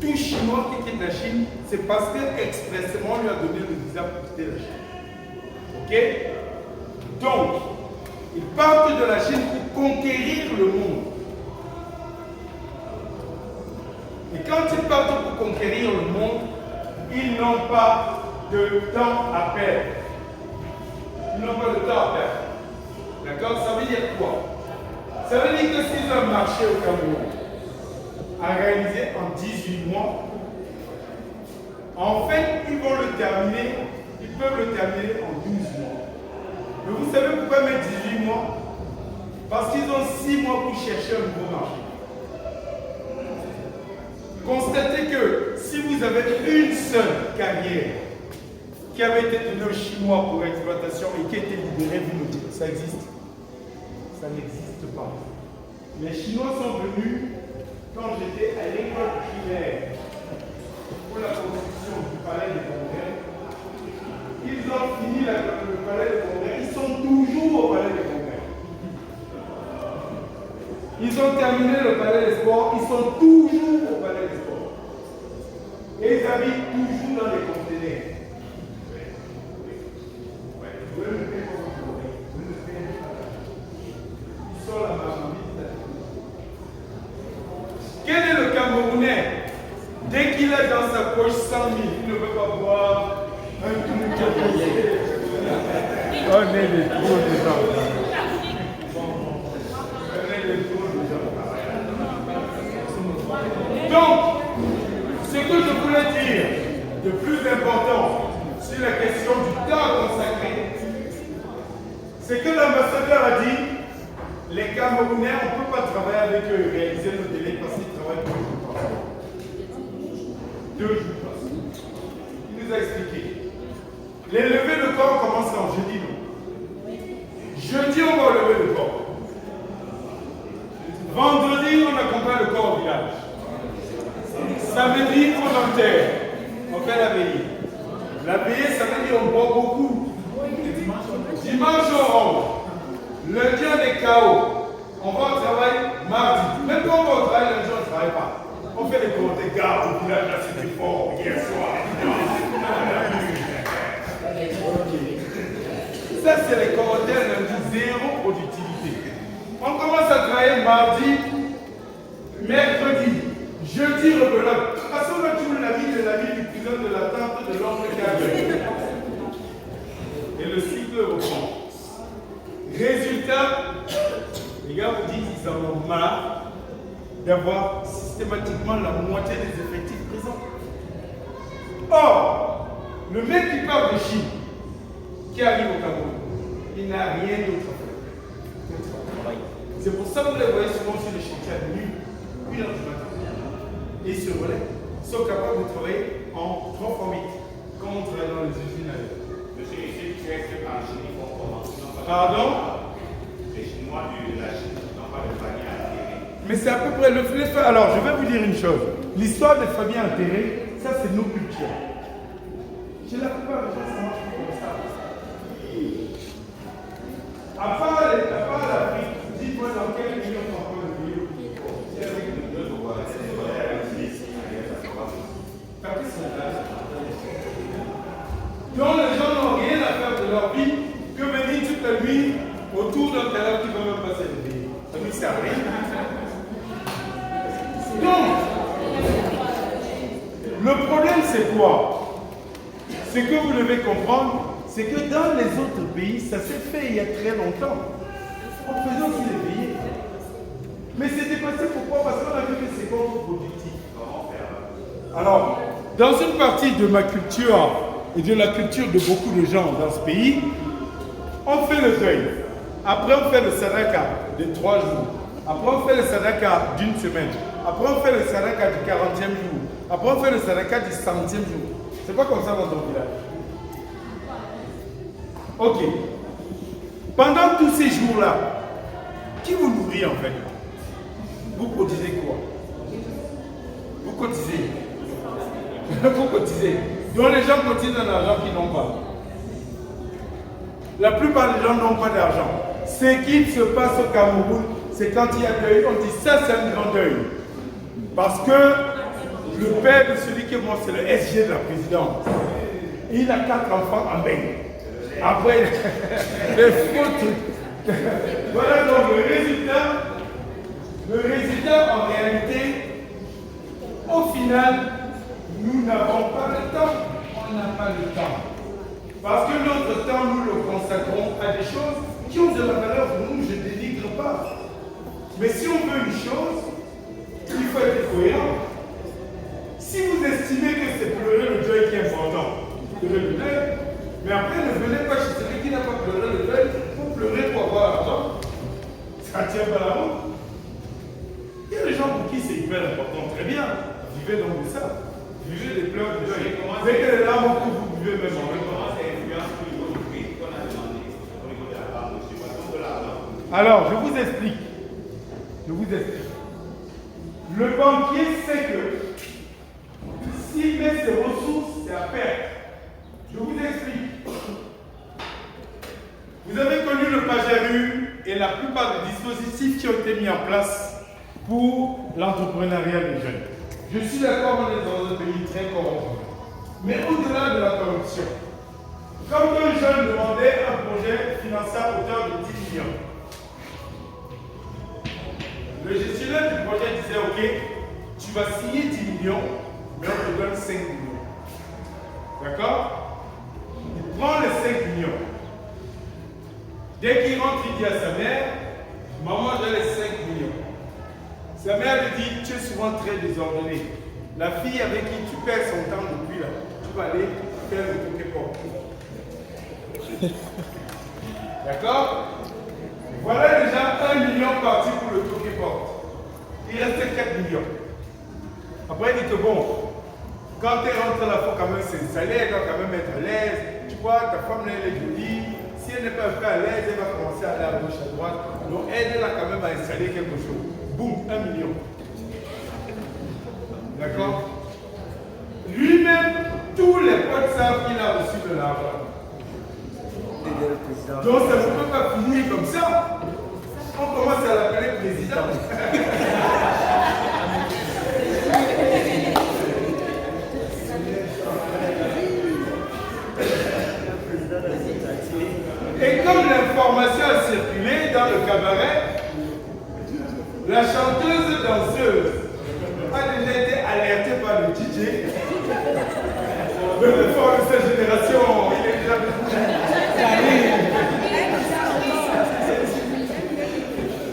Tout Chinois qui quitte la Chine, c'est parce qu'expressément on lui a donné le visa pour quitter la Chine. Ok? Donc, ils partent de la Chine pour conquérir le monde. Et quand ils partent pour conquérir le monde, ils n'ont pas de temps à perdre. Ils n'ont pas de temps à perdre. D'accord? Ça veut dire quoi? Ça veut dire que s'ils ont un marché au Cameroun à réaliser en 18 mois, en fait, ils vont le terminer, ils peuvent le terminer en 12 mois. Mais vous savez pourquoi mettre 18 mois? Parce qu'ils ont 6 mois pour chercher un nouveau marché. Constatez que si vous avez une seule carrière qui avait été donnée aux Chinois pour exploitation et qui était libérée, vous me dites, ça existe? Ça n'existe pas. Les Chinois sont venus quand j'étais à l'école primaire pour la construction du palais des Congrès. Ils ont fini le palais des Congrès, ils sont toujours au palais des Congrès. Ils ont terminé le palais des Sports, ils sont toujours au palais des Sports. Et ils habitent toujours dans les conteneurs. Ils sont la marchandise. Quel est le Camerounais? Dès qu'il est dans sa poche 100 000, il ne veut pas voir un truc. On est les gros des gens. Donc, ce que je voulais dire de plus important sur la question du temps consacré, c'est que l'ambassadeur a dit les Camerounais, on ne peut pas travailler avec eux et réaliser nos délais parce qu'ils travaillent 2 jours par semaine. 2 jours par semaine. Il nous a expliqué. Les levées de corps commencent en jeudi, non? Jeudi, on va lever le corps. Vendredi, on accompagne le corps au village. Samedi, on enterre. On fait la veillée. La veillée, ça veut dire on boit beaucoup. Dimanche, on rentre. KO. On va au travail mardi. Même quand on va au travail, les gens ne travaillent pas. On fait des comptes, des gars, au village, là c'était fort, hier soir. Ça, c'est les commentaires lundi, zéro productivité. On commence à travailler mardi, mercredi, jeudi, rebelote. Parce qu'on a toujours la vie du cousin, de la tante, de l'oncle qui. Et le cycle reprend. Résultat, les gars vous disent qu'ils en ont marre d'avoir systématiquement la moitié des effectifs présents. Or, le mec qui part de Chine, qui arrive au Cameroun, il n'a rien d'autre à faire que de travailler. C'est pour ça que vous les voyez souvent sur les chantiers à nuit, 1h du matin. Et ils se relèvent. Ils sont capables de travailler en 3 fois 8, comme on travaille dans les usines ailleurs. Monsieur, ici, tu es qu'en Chine, ils font comment? Pardon? Les Chinois de la Chine n'ont pas de famille enterrée. Mais c'est à peu près le flèche. Alors, je vais vous dire une chose. L'histoire des familles enterrées, ça c'est nos cultures. Chez la plupart des gens, ça marche comme ça. À part l'Afrique, dites-moi dans quel pays on s'en peut le vivre. Donc les gens n'ont rien à faire de leur vie que venir toute la nuit autour d'un terrain qui ne va même pas s'élever. Ça ne sert à rien. Donc, le problème c'est quoi? Ce que vous devez comprendre, c'est que dans les autres pays, ça s'est fait il y a très longtemps. En faisant aussi les veillées. Mais c'était passé pourquoi? Parce qu'on a vu que c'est contre-productif. Alors, dans une partie de ma culture et de la culture de beaucoup de gens dans ce pays, on fait le deuil. Après, on fait le sadaka de 3 jours. Après, on fait le sadaka d'une semaine. Après, on fait le sadaka du 40e jour. Après, on fait le sadaka du 100e jour. C'est pas comme ça dans ton village. Ok. Pendant tous ces jours-là, qui vous nourrit en fait? Vous cotisez quoi? Vous cotisez. Vous cotisez. Donc les gens cotisent un argent qu'ils n'ont pas. La plupart des gens n'ont pas d'argent. Ce qui se passe au Cameroun, c'est quand il y a deuil, on dit ça c'est un grand deuil. Parce que le père de celui qui est mort, c'est le SG de la présidence. Il a 4 enfants en bain. Après, les faux trucs. Voilà donc le résultat en réalité, au final, nous n'avons pas le temps. On n'a pas le temps. Parce que notre temps, nous le consacrons à des choses qui ont de la valeur pour nous, je ne dénigre pas. Mais si on veut une chose, il faut être cohérent. Si vous estimez que c'est pleurer le deuil qui est important, pleurez le deuil, mais après ne venez pas chez celui qui n'a pas pleuré le deuil pour pleurer pour avoir l'argent. Ça ne tient pas la route. Il y a des gens pour qui c'est hyper important, très bien. Vivez donc de ça. Vivez des pleurs de deuil. Dès que les larmes que vous vivez même en même temps. Alors, je vous explique. Le banquier sait que s'il met ses ressources, c'est à perte. Je vous explique. Vous avez connu le Pageru et la plupart des dispositifs qui ont été mis en place pour l'entrepreneuriat des jeunes. Je suis d'accord, on est dans un pays très corrompu. Mais au-delà de la corruption, quand un jeune demandait un projet financé à hauteur de 10 millions, le gestionnaire du projet disait ok, tu vas signer 10 millions, mais on te donne 5 millions. D'accord? Il prend les 5 millions. Dès qu'il rentre, il dit à sa mère, maman, j'ai les 5 millions. Sa mère lui dit, tu es souvent très désordonné. La fille avec qui tu perds son temps depuis là, tu vas aller faire le Pokémon. D'accord? Voilà déjà 1 million parti pour le Pokémon. Il restait 4 millions. Après, il dit que bon, quand tu es rentré là, il faut quand même s'installer, elle doit quand même être à l'aise. Tu vois, ta femme là, elle est jolie. Si elle n'est pas un peu à l'aise, elle va commencer à aller à gauche, à droite. Donc elle a quand même à installer quelque chose. Boum, 1 million. D'accord? Lui-même, tous les potes savent qu'il a reçu de l'argent. Donc ça ne peut pas finir comme ça. On ça. Et comme l'information a circulé dans le cabaret, la chanteuse danseuse a déjà été alertée par le DJ. Le plus fort de cette génération, il est déjà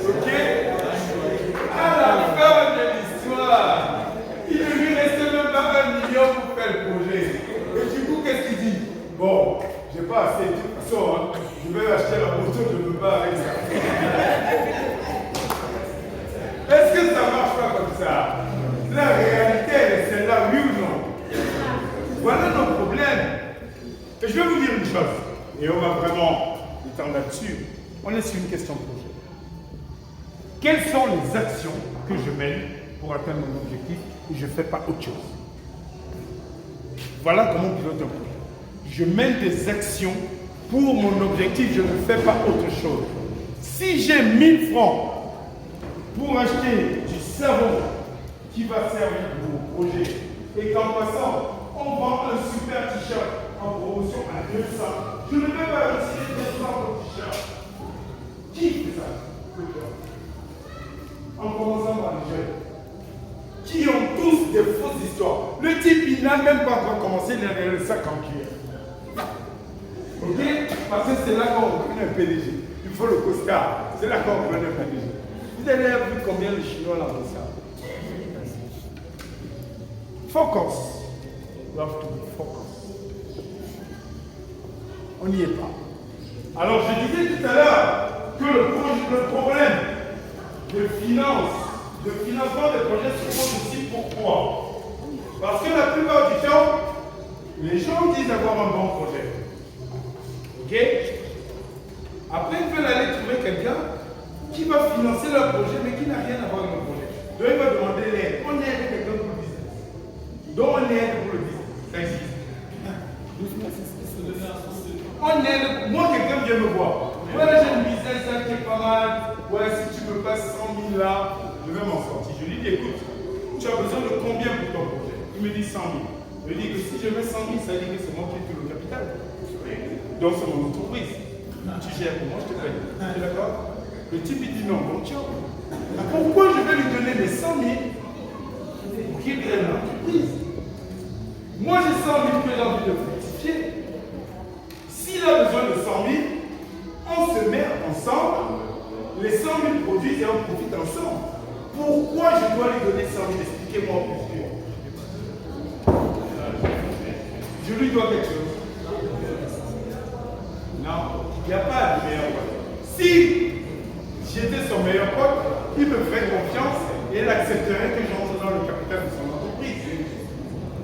ok? À la fin de l'histoire, il ne lui restait même pas 1 million pour faire le projet. Et du coup, qu'est-ce qu'il dit? Bon, j'ai pas assez, de toute façon, hein, je vais acheter la moto, je ne peux pas avec ça. Est-ce que ça marche pas comme ça? La réalité, c'est là, oui ou non? Voilà nos problèmes. Et je vais vous dire une chose, et on va vraiment étendre là-dessus. On est sur une question de projet. Quelles sont les actions que je mène pour atteindre mon objectif et je ne fais pas autre chose? Voilà comment on pilote un projet. Je mène des actions pour mon objectif, je ne fais pas autre chose. Si j'ai 1000 francs pour acheter du savon qui va servir pour mon projet et qu'en passant, on vend un super t-shirt en promotion à 200, je ne vais pas retirer 200 au t-shirt. Qui fait ça? En commençant par les jeunes, qui ont tous des fausses histoires. Le type, il n'a même pas encore commencé, il a le sac en cuir. Ok? Parce que c'est là qu'on reconnaît un PDG. Il faut le costard. C'est là qu'on reconnaît un PDG. Vous avez vu combien les Chinois l'ont fait ça? Focus. You have to be focus. On n'y est pas. Alors je disais tout à l'heure que le problème de financement des projets se pose aussi pourquoi? Parce que la plupart du temps, les gens disent avoir un bon projet. Ok? Après, ils veulent aller trouver quelqu'un qui va financer leur projet, mais qui n'a rien à voir avec le projet. Donc, il va demander l'aide. On aide quelqu'un pour le business. Donc, on aide pour le business. Ça existe. On aide. Moi, quelqu'un vient me voir. Voilà, j'ai une business là qui est pas mal. Ouais, si tu me passes 100 000 là, je vais m'en sortir. Je lui dis, écoute, tu as besoin de combien pour ton projet? Il me dit 100 000. Je lui dis que si je mets 100 000, ça veut dire que c'est moi qui ai tout le capital. Donc, c'est mon entreprise. Tu gères pour moi, je te paye. Tu es d'accord? Le type, il dit non, bon, tiens. Pourquoi je vais lui donner les 100 000 pour qu'il crée une entreprise? Moi, j'ai 100 000 que j'ai envie de fructifier. S'il a besoin de 100 000, on se met ensemble, les 100 000 produisent et on profite ensemble. Pourquoi je dois lui donner 100 000? Expliquez-moi en plus dur. Je lui dois quelque chose. Non, il n'y a pas de meilleur pote. Si j'étais son meilleur pote, il me ferait confiance et il accepterait que j'entre dans le capital de son entreprise.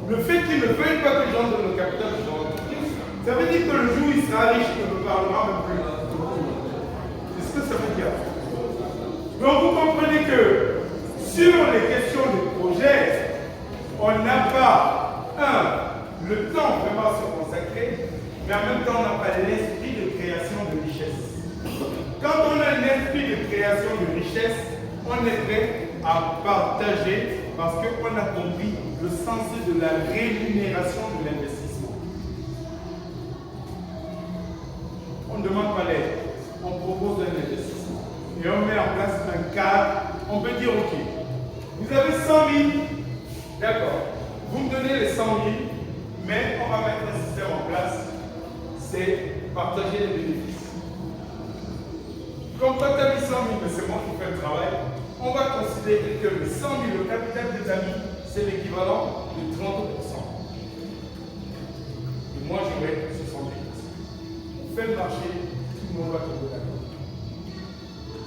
Le fait qu'il ne veuille pas que j'entre dans le capital de son entreprise, ça veut dire que le jour où il sera riche, il ne me parlera même plus. C'est ce que ça veut dire. Donc vous comprenez que sur les questions de projet, on n'a pas, le temps vraiment à se consacrer, mais en même temps, on n'a pas l'esprit de création de richesse. Quand on a un esprit de création de richesse, on est prêt à partager parce qu'on a compris le sens de la rémunération de l'investissement. On ne demande pas l'aide, on propose un investissement. Et on met en place un cadre, on peut dire ok, vous avez 100 000, d'accord, vous me donnez les 100 000, mais on va mettre un système en place. C'est partager les bénéfices. Comme toi, tu as mis 100 000, mais c'est moi qui fais le travail, on va considérer que les 100 000, le capital que tu as mis, c'est l'équivalent de 30%. Et moi, je vais 70%. On fait le marché, tout le monde va tomber d'accord.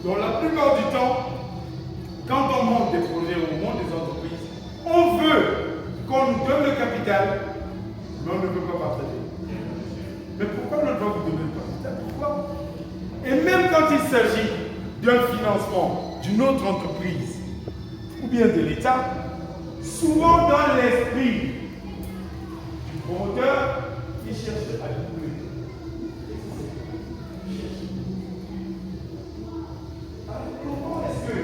Donc, la plupart du temps, quand on monte des projets ou on monte des entreprises, on veut qu'on nous donne le capital, mais on ne veut pas partager. Mais pourquoi on ne doit vous donner le capital? Pourquoi? Et même quand il s'agit d'un financement d'une autre entreprise ou bien de l'État, souvent dans l'esprit du promoteur, il cherche à doubler. Alors comment est-ce que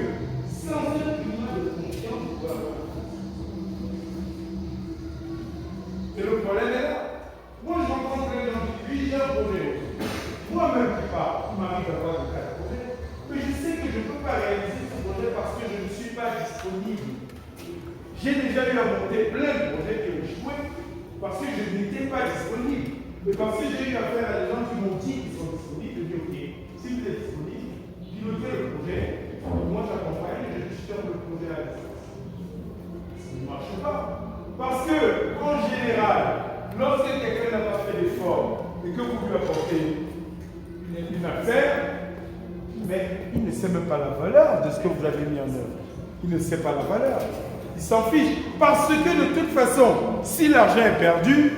disponible. J'ai déjà eu à monter plein de projets qui ont échoué parce que je n'étais pas disponible. Et parce que j'ai eu affaire à des gens qui m'ont dit qu'ils sont disponibles, je dis ok, si vous êtes disponible, pilotez le projet, moi j'accompagne et je gère le projet à distance. Ça ne marche pas. Parce que, en général, lorsque quelqu'un n'a pas fait d'effort et que vous lui apportez une affaire, mais il ne sait même pas la valeur de ce que vous avez mis en œuvre. Il ne sait pas la valeur. Il s'en fiche. Parce que de toute façon, si l'argent est perdu,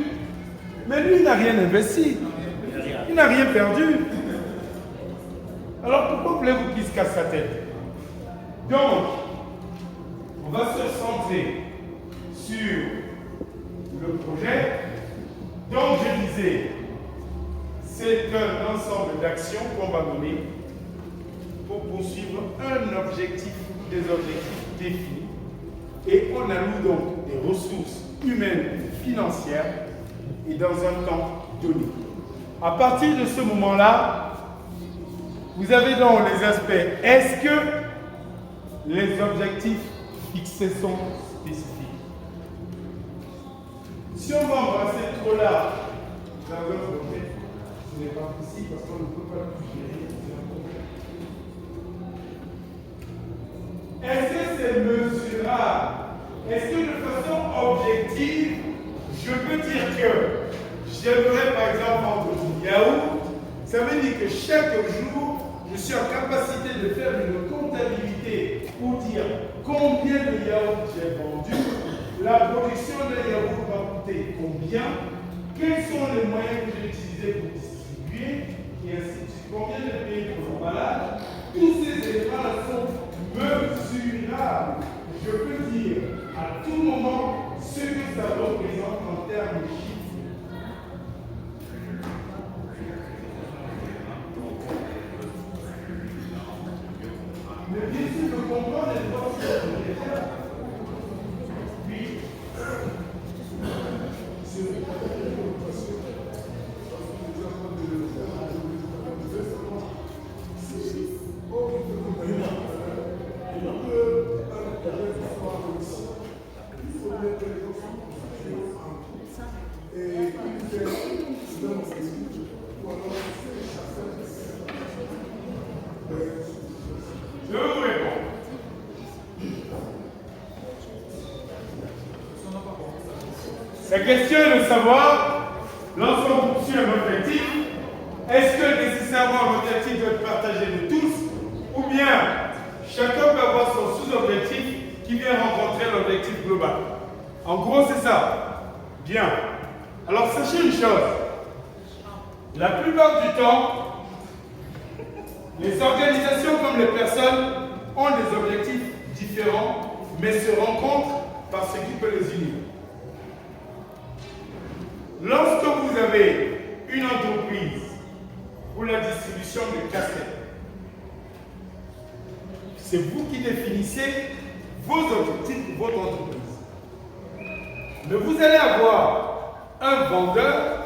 mais lui, il n'a rien investi. Il n'a rien perdu. Alors pourquoi voulez-vous qu'il se casse sa tête? Donc, on va se centrer sur le projet. Donc, je disais, c'est un ensemble d'actions qu'on va mener pour poursuivre un objectif ou des objectifs définis. Et on alloue donc des ressources humaines et financières et dans un temps donné. À partir de ce moment-là, vous avez donc les aspects. Est-ce que les objectifs fixés sont spécifiques? Si on va embrasser trop large dans un projet, ce n'est pas possible parce qu'on ne peut pas tout gérer. Est-ce que c'est mesurable? Est-ce que de façon objective, je peux dire que j'aimerais par exemple vendre du yaourt? Ça veut dire que chaque jour, je suis en capacité de faire une comptabilité pour dire combien de yaourts j'ai vendu, la production de yaourt va coûter combien, quels sont les moyens que j'ai utilisés pour distribuer, et ainsi de suite, combien de pays pour l'emballage. Tous ces éléments sont mesurables. Je peux dire à tout moment ce que ça représente en termes de chiffres. Mais bien sûr, je comprends les forces budgétaires. Oui. Je vous réponds. La question est de savoir, lorsqu'on poursuit un objectif, est-ce que nécessairement un objectif doit être partagé de tous, ou bien chacun peut avoir son sous-objectif qui vient rencontrer l'objectif global? En gros, c'est ça. Bien. Alors, sachez une chose. La plupart du temps, les organisations comme les personnes ont des objectifs différents, mais se rencontrent par ce qui peut les unir. Lorsque vous avez une entreprise pour la distribution de casquettes, c'est vous qui définissez vos objectifs pour votre entreprise. Mais vous allez avoir un vendeur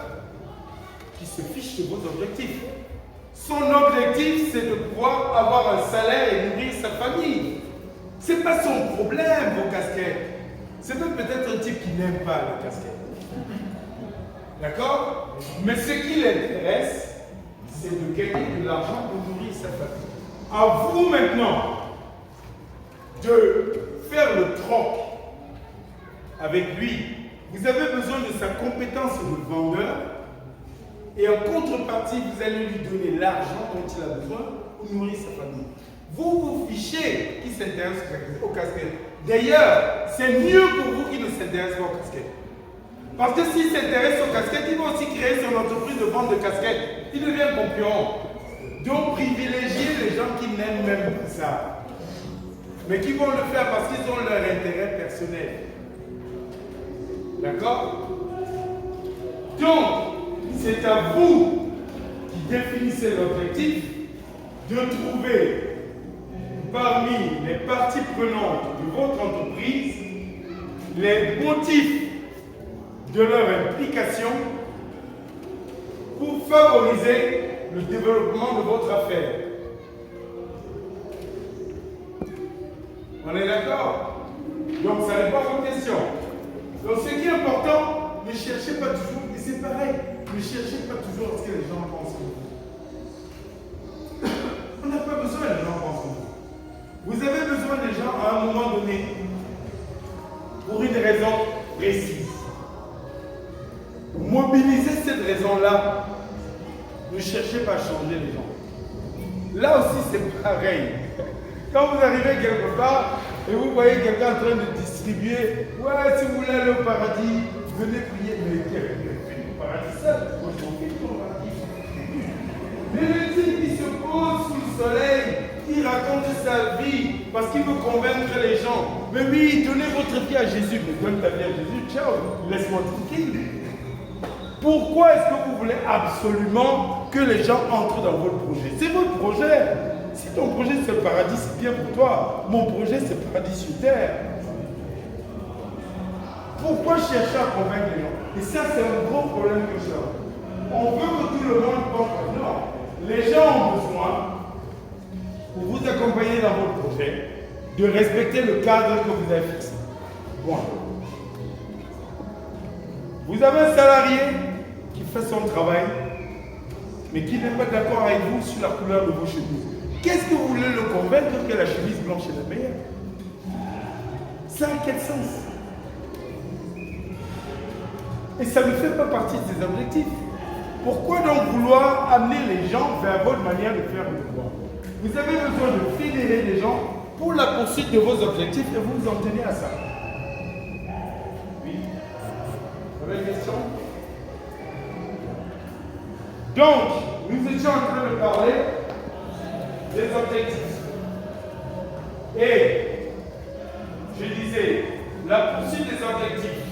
qui se fiche de vos objectifs. Son objectif, c'est de pouvoir avoir un salaire et nourrir sa famille. Ce n'est pas son problème, vos casquettes. C'est même peut-être un type qui n'aime pas les casquettes. D'accord? Mais ce qui l'intéresse, c'est de gagner de l'argent pour nourrir sa famille. À vous maintenant de faire le troc avec lui. Vous avez besoin de sa compétence de vendeur. Et en contrepartie, vous allez lui donner l'argent dont il a besoin pour nourrir sa famille. Vous vous fichez qui s'intéresse aux casquettes. D'ailleurs, c'est mieux pour vous qui ne s'intéresse pas aux casquettes. Parce que s'il s'intéresse aux casquettes, il va aussi créer son entreprise de vente de casquettes. Il devient concurrent. Donc, privilégiez les gens qui n'aiment même pas ça. Mais qui vont le faire parce qu'ils ont leur intérêt personnel. D'accord? Donc, c'est à vous qui définissez l'objectif de trouver parmi les parties prenantes de votre entreprise les motifs de leur implication pour favoriser le développement de votre affaire. On est d'accord? Donc ça répond à votre question. Donc ce qui est important, ne cherchez pas toujours, et c'est pareil, ne cherchez pas toujours à ce que les gens pensent de vous. On n'a pas besoin que les gens pensent de vous. Vous avez besoin des gens à un moment donné, pour une raison précise. Mobilisez cette raison-là. Ne cherchez pas à changer les gens. Là aussi, c'est pareil. Quand vous arrivez quelque part et vous voyez quelqu'un en train de distribuer, ouais, si vous voulez aller au paradis, venez prier. Mais quelqu'un au paradis seul. Moi, je m'en fiche au paradis. Mais le type qui se pose sous le soleil, il raconte sa vie parce qu'il veut convaincre les gens. Mais oui, donnez votre vie à Jésus. Mais donne ta vie à Jésus, ciao, laisse-moi tranquille. Pourquoi est-ce que vous voulez absolument que les gens entrent dans votre projet? C'est votre projet. Si ton projet c'est le paradis, c'est bien pour toi. Mon projet c'est le paradis sur terre. Pourquoi chercher à convaincre les gens? Et ça c'est un gros problème que ça. On veut que tout le monde pense. Non. Les gens ont besoin, pour vous accompagner dans votre projet, de respecter le cadre que vous avez fixé. Bon. Vous avez un salarié qui fait son travail, mais qui n'est pas d'accord avec vous sur la couleur de vos chemises. Qu'est-ce que vous voulez le convaincre que la chemise blanche est la meilleure? Ça a quel sens? Et ça ne fait pas partie de ses objectifs. Pourquoi donc vouloir amener les gens vers votre manière de faire le pouvoir? Vous avez besoin de fédérer les gens pour la poursuite de vos objectifs et vous vous en tenez à ça. Oui? Vous avez une question? Donc, nous étions en train de parler des objectifs. Et je disais, la poursuite des objectifs,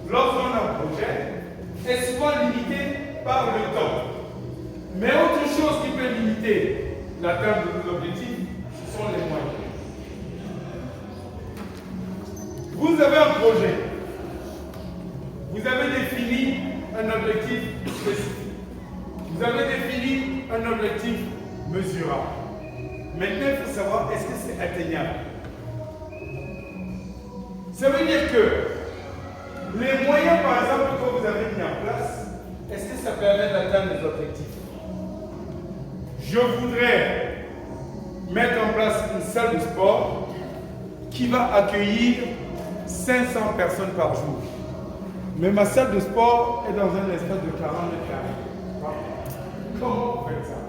lorsqu'on a un projet, est souvent limitée par le temps. Mais autre chose qui peut limiter l'atteinte de nos objectifs, ce sont les moyens. Vous avez un projet. Vous avez défini un objectif spécifique. Vous avez défini un objectif mesurable. Maintenant, il faut savoir, est-ce que c'est atteignable? Ça veut dire que les moyens, par exemple, que vous avez mis en place, est-ce que ça permet d'atteindre les objectifs? Je voudrais mettre en place une salle de sport qui va accueillir 500 personnes par jour. Mais ma salle de sport est dans un espace de 40 mètres carrés. Comment vous faites ça?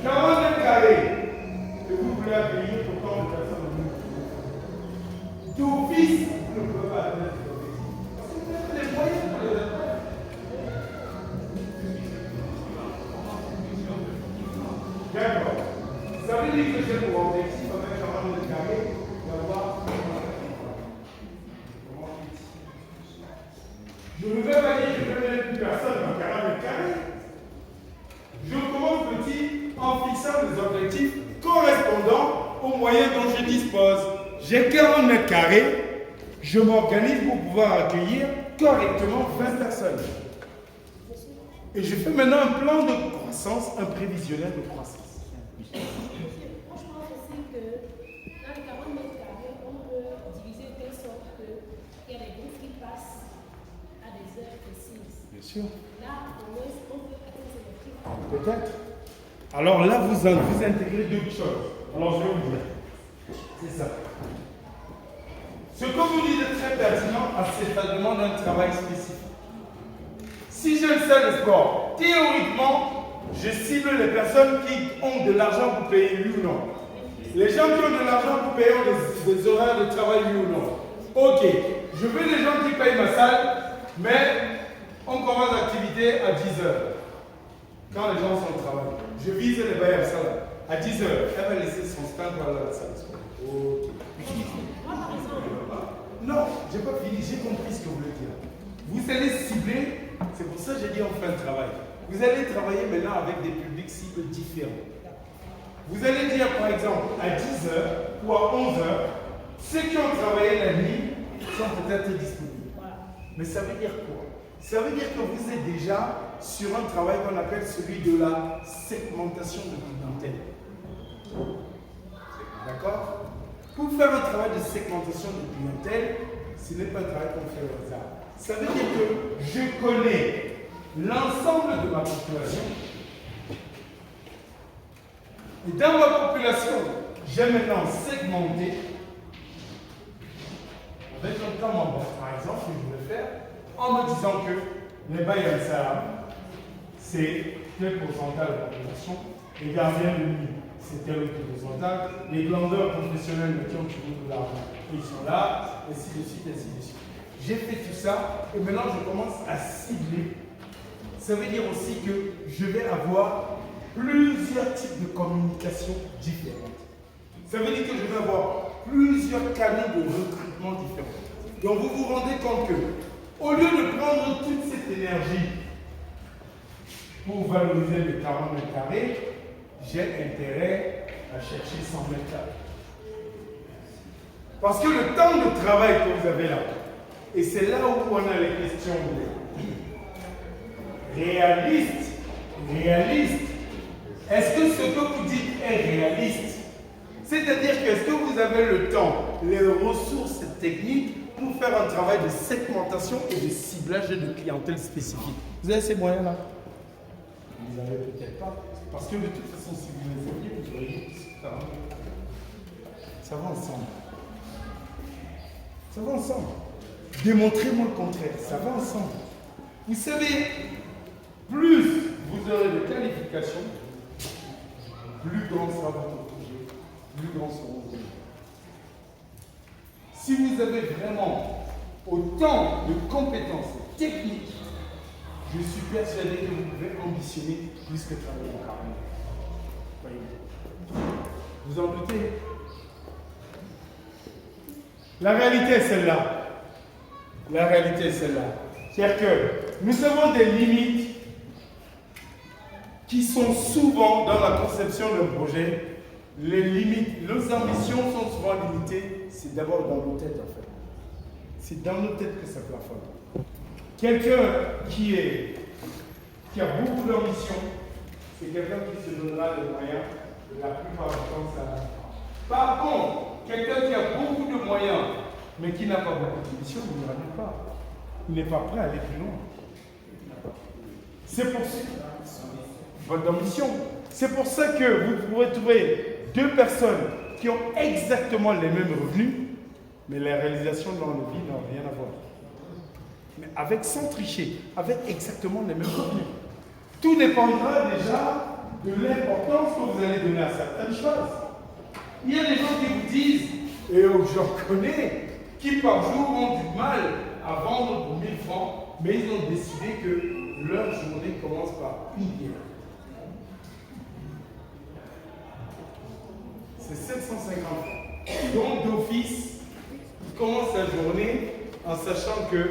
40 mètres carrés que vous voulez accueillir pour tant de personnes. D'office, vous ne pouvez pas atteindre cet objectif. Parce que vous avez les moyens pour les atteindre. D'accord. Ça veut dire que j'ai pour objectif avec 40 mètres carrés d'avoir. Je ne vais pas dire que je vais mettre une personne dans 40 mètres carrés. Je commence petit en fixant des objectifs correspondant aux moyens dont je dispose. J'ai 40 mètres carrés, je m'organise pour pouvoir accueillir correctement 20 personnes. Et je fais maintenant un plan de croissance, un prévisionnel de croissance. Moi, je pense aussi que dans les 40 mètres carrés, on peut diviser de telle sorte qu'il y a des groupes qui passent à des heures précises. Bien sûr. Là, au moins, on peut atteindre ces objectifs. Peut-être. Alors là, vous intégrez deux choses. Alors je vais vous dire. C'est ça. Ce que vous dites est très pertinent, c'est ça demande un travail spécifique. Si j'ai une salle de sport, théoriquement, je cible les personnes qui ont de l'argent pour payer, oui ou non. Les gens qui ont de l'argent pour payer ont des horaires de travail, oui ou non. Ok, je veux les gens qui payent ma salle, mais on commence l'activité à 10 heures. Quand les gens sont au travail, je vise les bailleurs salaires. À 10 heures, elle va laisser son stand pour aller à la salle de sport. Ok. Moi, par exemple, Non, j'ai pas fini, j'ai compris ce que vous voulez dire. Vous allez cibler, c'est pour ça que j'ai dit on fait un travail. Vous allez travailler maintenant avec des publics cibles différents. Vous allez dire par exemple à 10h ou à 11h, ceux qui ont travaillé la nuit sont peut-être disponibles. Mais ça veut dire quoi? Ça veut dire que vous êtes déjà sur un travail qu'on appelle celui de la segmentation de clientèle. D'accord? Pour faire un travail de segmentation de clientèle, ce n'est pas un travail qu'on fait au hasard. Ça veut dire que je connais l'ensemble de ma population. Et dans ma population, j'ai maintenant segmenté avec un camembert, par exemple, que je vais faire, en me disant que les bailleurs salariés, c'est tel pourcentage de la population, les gardiens de nuit, c'est tel autre pourcentage, les glandeurs professionnels qui ont toujours de l'argent, ils sont là, ainsi de suite, ainsi de suite. J'ai fait tout ça, et maintenant je commence à cibler. Ça veut dire aussi que je vais avoir plusieurs types de communication différentes. Ça veut dire que je vais avoir plusieurs canaux de recrutement différents. Donc vous vous rendez compte que, au lieu de prendre toute cette énergie pour valoriser les 40 mètres carrés, j'ai intérêt à chercher 100 mètres carrés. Parce que le temps de travail que vous avez là, et c'est là où on a les questions réalistes, est-ce que ce que vous dites est réaliste? C'est-à-dire que est-ce que vous avez le temps, les ressources techniques pour faire un travail de segmentation et de ciblage de clientèle spécifique? Vous avez ces moyens-là? Vous n'avez peut-être pas. Parce que de toute façon, si vous les aviez, vous auriez ça va ensemble. Ça va ensemble. Démontrez-moi le contraire. Ça va ensemble. Vous savez, plus vous aurez de qualifications, plus grand sera votre projet, plus grand sera vos projets. Si vous avez vraiment autant de compétences techniques, je suis persuadé que vous pouvez ambitionner plus que travailler en carrière. Vous en doutez? La réalité est celle-là. La réalité est celle-là. C'est-à-dire que nous avons des limites qui sont souvent dans la conception d'un projet. Les limites, nos ambitions sont souvent limitées. C'est d'abord dans nos têtes en fait. C'est dans nos têtes que ça plafonne. Quelqu'un qui a beaucoup d'ambition, c'est quelqu'un qui se donnera les moyens de la plupart du temps ça n'arrive pas. Par contre, quelqu'un qui a beaucoup de moyens, mais qui n'a pas beaucoup d'ambition, il n'y arrive pas. Il n'est pas prêt à aller plus loin. C'est pour ça, votre ambition. C'est pour ça que vous pourrez trouver deux personnes qui ont exactement les mêmes revenus, mais la réalisation dans leur vie n'a rien à voir. Mais sans tricher, avec exactement les mêmes revenus. Tout dépendra déjà de l'importance que vous allez donner à certaines choses. Il y a des gens qui vous disent, et j'en connais, qui par jour ont du mal à vendre pour 1000 francs, mais ils ont décidé que leur journée commence par une bière. C'est 750 francs. Donc d'office, il commence sa journée en sachant que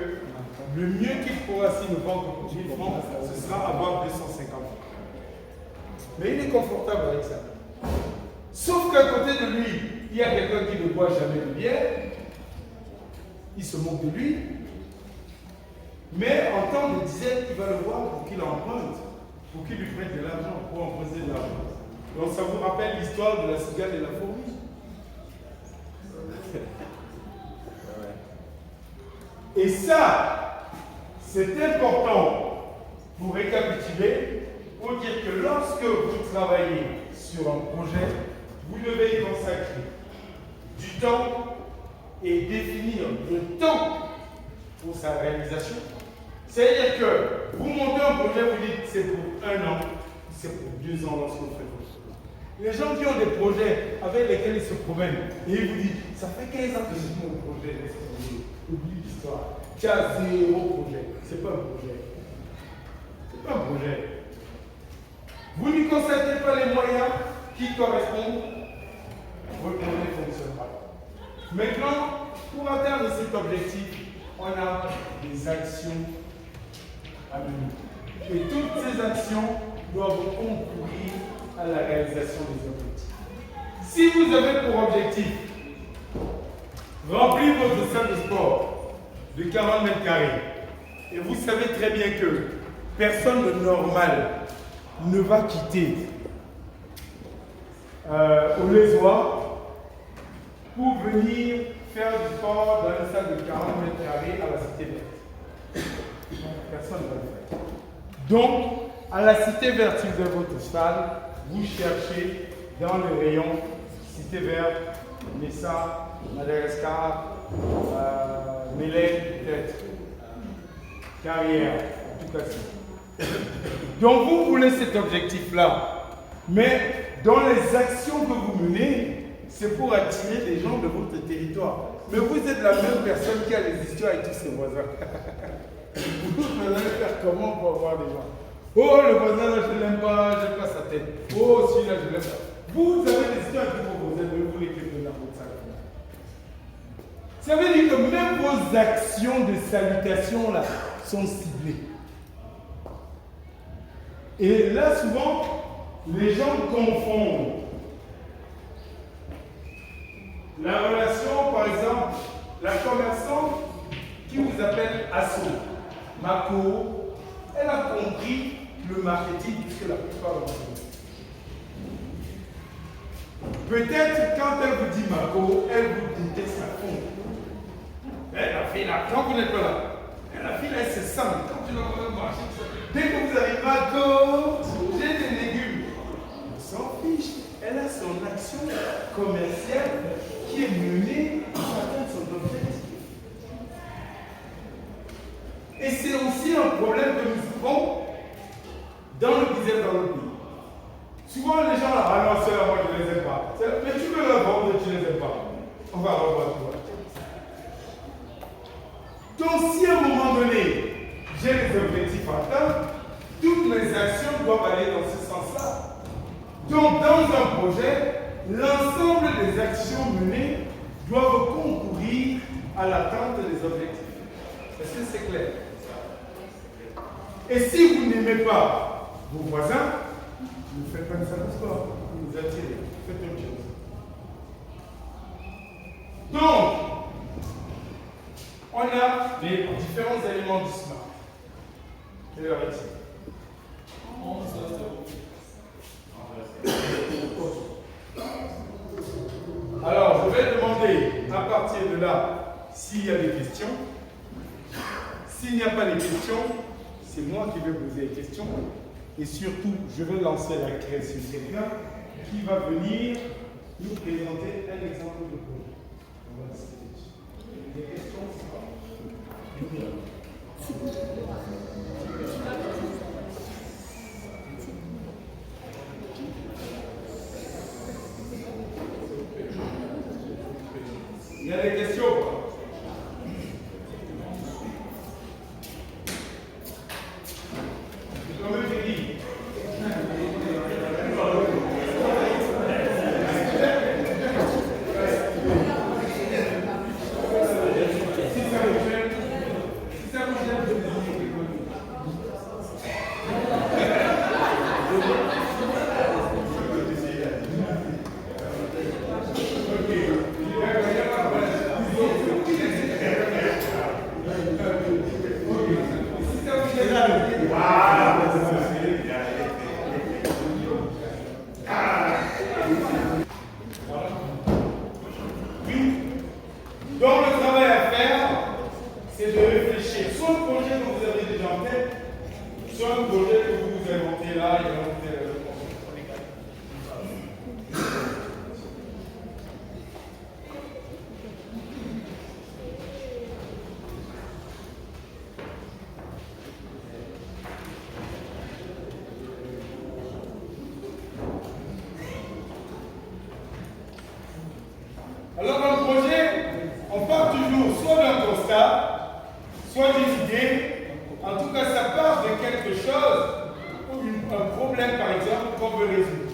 le mieux qu'il pourra s'il ne vend que pour 1000 francs, ce sera avoir 250 francs. Mais il est confortable avec ça. Sauf qu'à côté de lui, il y a quelqu'un qui ne boit jamais de bière. Il se moque de lui. Mais en temps de disette, il va le voir pour qu'il emprunte, pour qu'il lui prête de l'argent, pour emprunter de l'argent. Donc ça vous rappelle l'histoire de la cigale et la fourmi. Et ça, c'est important pour récapituler, pour dire que lorsque vous travaillez sur un projet, vous devez y consacrer du temps et définir le temps pour sa réalisation. C'est-à-dire que vous montez un projet, vous dites c'est pour 1 an, c'est pour 2 ans lorsque vous faites votre projet. Les gens qui ont des projets avec lesquels ils se promènent et ils vous disent ça fait 15 ans que je fais mon projet, oublie l'histoire. Tu as 0 projet. C'est pas un projet. C'est pas un projet. Vous ne consacrez pas les moyens qui correspondent, votre projet ne fonctionne pas. Maintenant, pour atteindre cet objectif, on a des actions à mener. Et toutes ces actions doivent concourir à la réalisation des objectifs. Si vous avez pour objectif remplir votre salle de sport de 40 mètres carrés, et vous savez très bien que personne de normal ne va quitter Aulézois pour venir faire du sport dans une salle de 40 mètres carrés à la Cité Verte. Personne ne va le faire. Donc, à la Cité Verte, si vous avez votre salle, vous cherchez dans le rayon Cité Verte, Messa, Madagascar, Mélène, peut-être, Carrière, en tout cas. Donc, vous voulez cet objectif-là. Mais dans les actions que vous menez, c'est pour attirer les gens de votre territoire. Mais vous êtes la même personne qui a les histoires avec tous ses voisins. Vous allez faire comment pour avoir des gens? Oh, le voisin là, je ne l'aime pas, je n'aime pas sa tête. Oh, celui-là, je ne l'aime pas. Vous avez des histoires avec vos voisins, mais vous les faites dans votre sac. Ça veut dire que même vos actions de salutation là sont ciblées. Et là, souvent, les gens confondent la relation, par exemple, la commerçante qui vous appelle Asso, Mako, elle a compris le marketing puisque la plupart d'entre vous. Peut-être quand elle vous dit Mako, elle vous déteste à fond. Elle a fait là, quand vous n'êtes pas là, elle a fait là, elle se sent. Quand tu l'as marché, dès que vous avez Mako, j'ai des légumes. On s'en fiche. Elle a son action commerciale qui est menée pour atteindre son objectif. Et c'est aussi un problème que nous avons dans le business dans le pays. Souvent les gens là, ah non, c'est là, moi je ne les aime pas. Mais tu veux leur vendre, tu ne les aimes pas. On va revoir tout. Donc si à un moment donné, j'ai les objectifs atteints, toutes mes actions doivent aller dans ce sens-là. Donc dans un projet, l'ensemble des actions menées doivent concourir à l'atteinte des objectifs. Est-ce que c'est clair? Et si vous n'aimez pas vos voisins, ne faites pas une salle de sport, vous attirez, faites autre chose. Donc, on a les différents éléments du SMART. Quelle heure est-il? Alors, je vais demander à partir de là s'il y a des questions. S'il n'y a pas de questions, c'est moi qui vais poser les questions. Et surtout, je vais lancer la création de quelqu'un qui va venir nous présenter un exemple de projet. On va essayer. Des questions? Il y a des questions? Comme je dis, donc le travail à faire, c'est de réfléchir soit un projet que vous avez déjà en tête, soit un projet que vous inventez là et là vous faites alors dans le projet, on part toujours soit d'un constat, soit d'une idée. En tout cas, ça part de quelque chose, ou un problème par exemple, qu'on veut résoudre.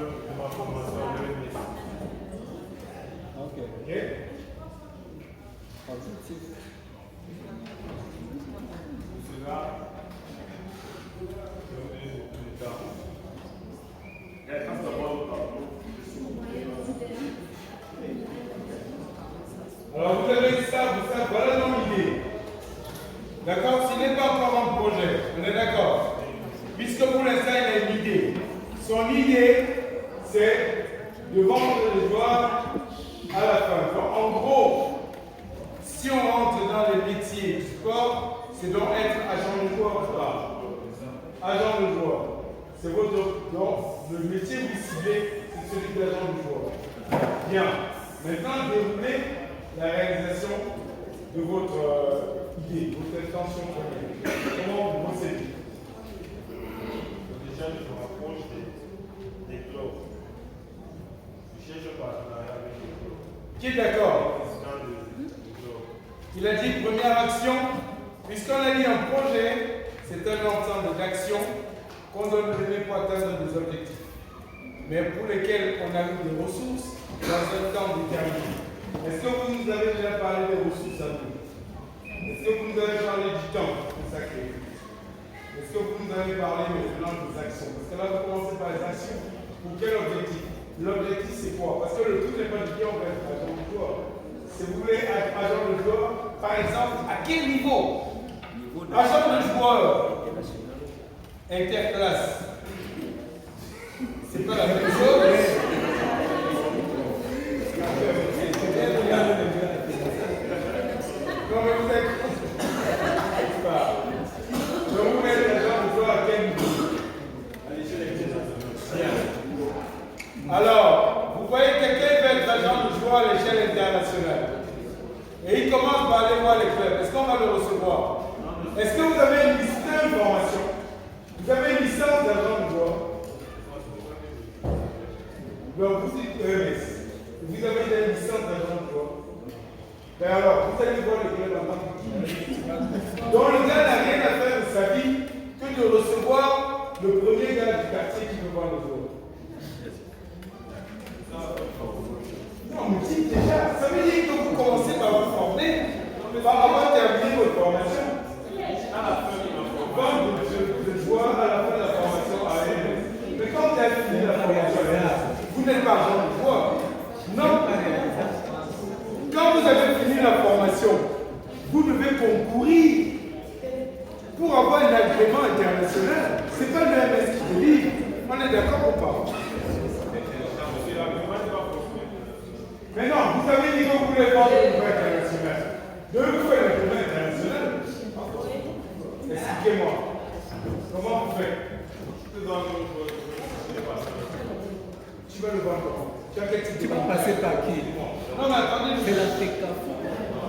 de ma formation de ministre. Ok. Ok. Objectif. Cela, donner le temps. Et quand ça va au tableau, Alors vous avez ça, voilà dans l'idée. D'accord? S'il n'est pas encore un projet, on est d'accord? Puisque pour l'instant il a une idée. Son idée, c'est de vendre les joueurs à la fin. Donc, en gros, si on rentre dans les métiers du sport, c'est donc être agent de joueur ou pas? Agent de joueur. C'est votre. Donc, le métier que vous ciblez, c'est celui d'agent de joueur. Bien. Maintenant, déroulez la réalisation de votre idée, votre intention première. Comment vous procédez? déjà je me rapproche des clubs. Je cherche un partenariat avec les clubs. Qui est d'accord? Président des clubs. Il a dit première action, puisqu'on a dit un projet, c'est un ensemble d'actions qu'on doit donner pour atteindre des objectifs, mais pour lesquels on a mis des ressources dans un temps déterminé. Est-ce que vous nous avez déjà parlé des ressources à nous? Est-ce que vous nous avez parlé du temps consacré? Est-ce que vous nous avez parlé maintenant des actions? Parce que là, vous commencez par les actions. Pour quel objectif? L'objectif, c'est quoi? Parce que le tout n'est pas de dire on va être agent de joueur. Si vous voulez être agent de joueur, par exemple, à quel niveau? Agent de joueur interclasse. C'est pas la même chose. Non, mais vous êtes. Donc, vous mettez agent de joueur à quel niveau? Bien. Alors, vous voyez quelqu'un peut être agent de joueur à l'échelle internationale. Et il commence par aller voir les clubs. Est-ce qu'on va le recevoir? Est-ce que vous avez une liste d'information? Vous avez une licence d'agent de joueur? Donc vous dites EMS. Vous avez une licence d'agent de joueur? Mais alors, vous allez voir le club en tant que. Donc le gars n'a rien à faire de sa vie que de recevoir le premier gars du quartier qui veut voir le joueur. Non, mais dites déjà, ça veut dire que vous commencez par vous former, par avoir terminé votre formation. À la fin de la formation, de joueur à la fin de la formation à AMS. Mais quand vous avez fini la formation à AMS, vous n'êtes pas agent de joueur. Non. Quand vous avez fini la formation, vous devez concourir pour avoir un agrément international. Ce n'est pas l'AMS qui vous livre. On est d'accord ou pas? Mais non, vous avez dit que vous voulez pas de niveau international. De vous faire le niveau international. Expliquez-moi. Comment vous faites? Tu vas le voir comment? Tu vas passer par qui? Non, mais attendez. C'est la TK.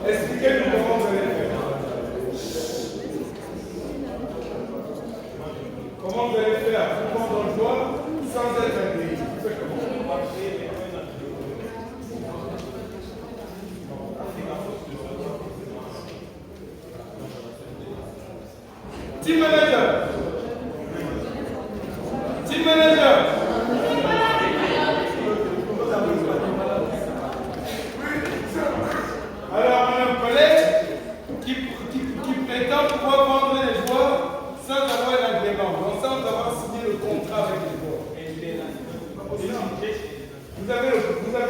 Expliquez-nous comment vous allez faire. Comment vous allez faire pour prendre le joueur sans être intégré? Vous faites comment? Team manager. Team manager. Alors, on a un collègue qui prétend pouvoir vendre les joueurs sans avoir un agrément, donc sans avoir signé le contrat avec les joueurs. Vous avez donc un contrat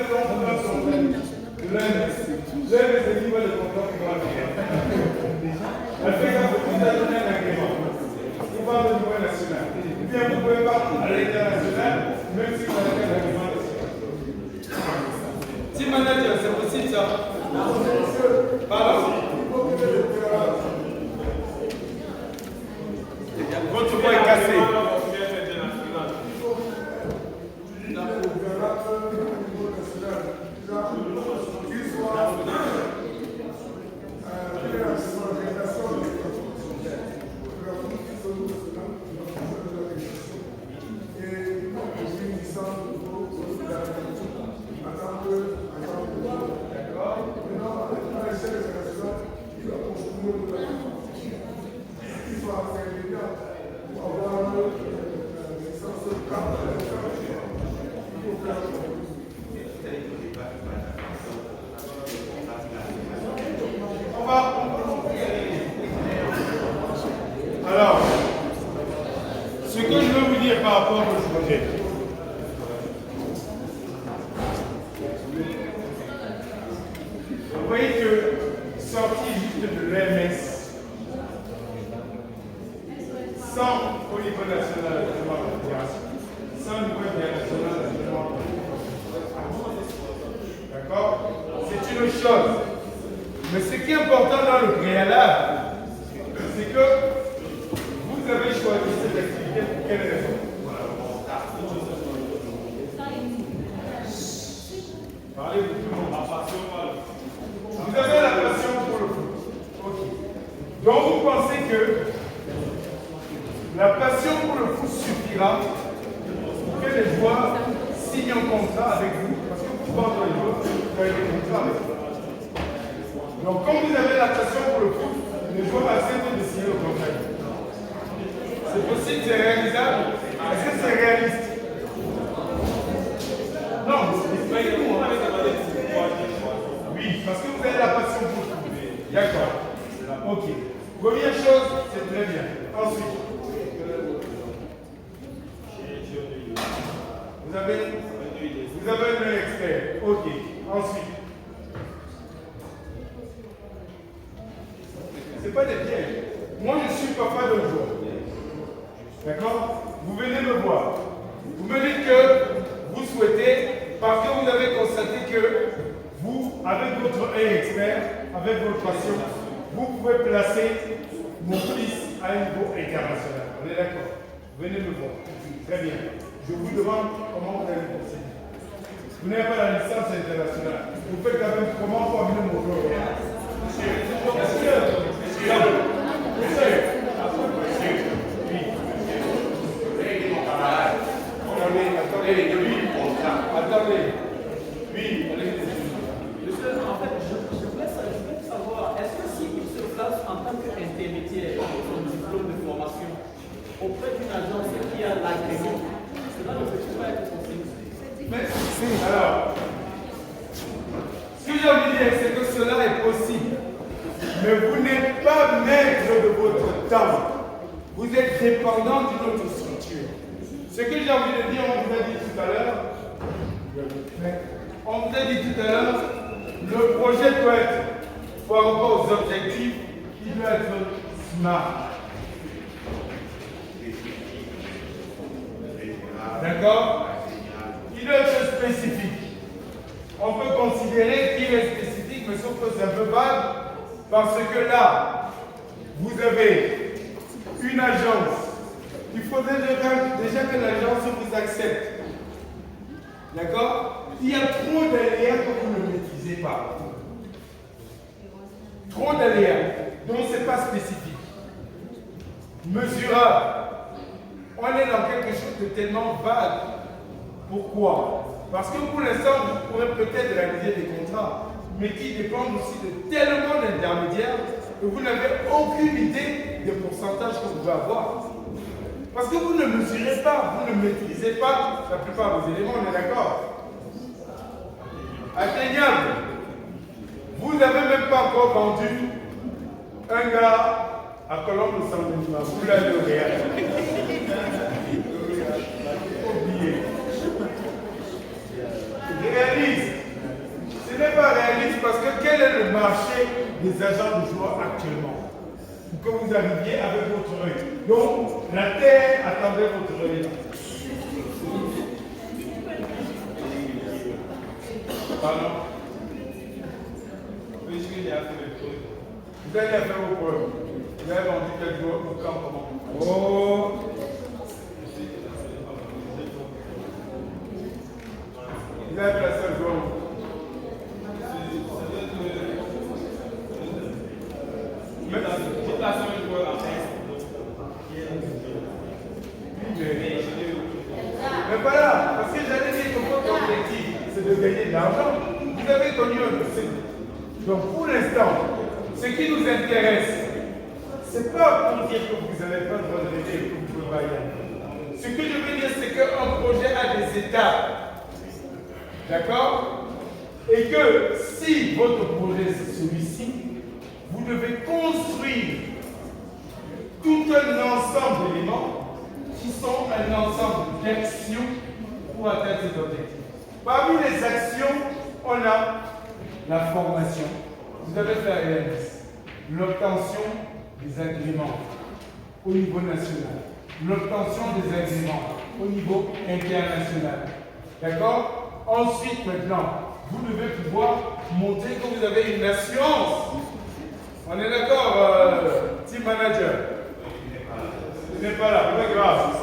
de l'AMS. L'AMS est libre de contrat pour elle fait que vous avez donné un agrément. Vous parlez au niveau national. Et bien, vous pouvez pas à l'international, même si vous avez un agrément national. Team manager, c'est possible ça? Pardon? Votre voix est cassée. maintenant le préalable, c'est que vous avez choisi cette activité pour quelle raison? Parlez de tout le monde. Vous avez la passion pour le foot. Ok. Donc vous pensez que la passion pour le foot suffira pour que les joueurs signent un contrat avec vous, parce que vous vendez les joueurs, vous avez des contrats avec vous. Donc comme vous avez la passion pour le foot, les joueurs acceptent de signer le contrat. C'est possible, c'est réalisable. Est-ce que c'est réaliste? Non, expliquez-nous. Oui, parce que vous avez la passion pour le foot. D'accord. Ok. Première chose, c'est très bien. Ensuite, vous avez un expert. Ok. Ensuite, c'est pas des pièges. Moi, je suis papa d'un joueur. D'accord? Vous venez me voir. Vous me dites que vous souhaitez, parce que vous avez constaté que vous, avec votre expert, avec votre passion, vous pouvez placer mon fils à un niveau international. On est d'accord? Venez me voir. Très bien. Je vous demande comment vous allez procéder. Vous n'avez pas la licence internationale. Vous faites quand même comment pour amener mon joueur? Attendez. Oui, Monsieur, en fait, je voulais savoir, est-ce que s'il se place en tant qu'intermédiaire pour son diplôme de formation auprès d'une agence qui a l'agrément, cela ne peut pas être possible? Alors, ce que j'ai envie de dire, c'est que cela est possible. Mais vous n'êtes pas maître de votre temps. Vous êtes dépendant d'une autre structure. Ce que j'ai envie de dire, on vous a dit tout à l'heure, le projet doit être, par rapport aux objectifs, il doit être smart. D'accord? Il doit être spécifique. On peut considérer qu'il est spécifique, mais sauf que c'est un peu vague, parce que là, vous avez une agence. Il faudrait déjà que l'agence vous accepte. D'accord? Il y a trop d'aléas que vous ne maîtrisez pas. Trop d'aléas. Donc ce n'est pas spécifique. Mesurable. On est dans quelque chose de tellement vague. Pourquoi? Parce que pour l'instant, vous pourrez peut-être réaliser des contrats, mais qui dépendent aussi de tellement d'intermédiaires que vous n'avez aucune idée des pourcentages que vous pouvez avoir. Parce que vous ne mesurez pas, vous ne maîtrisez pas la plupart des éléments, on est d'accord? Atteignable. Vous n'avez même pas encore vendu un gars à Colombe de Saint-Denis. Vous l'avez au réel. Oubliez. Réaliste. Ce n'est pas réaliste parce que quel est le marché des agents de joueurs actuellement? Pour que vous arriviez avec votre œil. Donc, la terre attendait votre œil. Pardon? Vous allez faire vos preuves. Vous avez vendu quel joueur pour quand, comment? Oh! Vous avez placé un joueur. J'ai placé un joueur en mais voilà, parce que j'allais dire que votre objectif, c'est de gagner de l'argent. Vous avez connu un dossier. Donc pour l'instant, ce qui nous intéresse, ce n'est pas pour dire que vous n'avez pas de regretter et que vous pouvez pas y aller. Ce que je veux dire, c'est qu'un projet a des étapes. D'accord? Et que si votre projet c'est celui-ci, vous devez construire tout un ensemble d'éléments qui sont un ensemble d'actions pour atteindre ces objectifs. Parmi les actions, on a la formation. Vous avez fait la RMS, l'obtention des agréments au niveau national, l'obtention des agréments au niveau international. D'accord? Ensuite, maintenant, vous devez pouvoir montrer que vous avez une assurance. On est d'accord, team manager? Il n'est pas là, pas grave.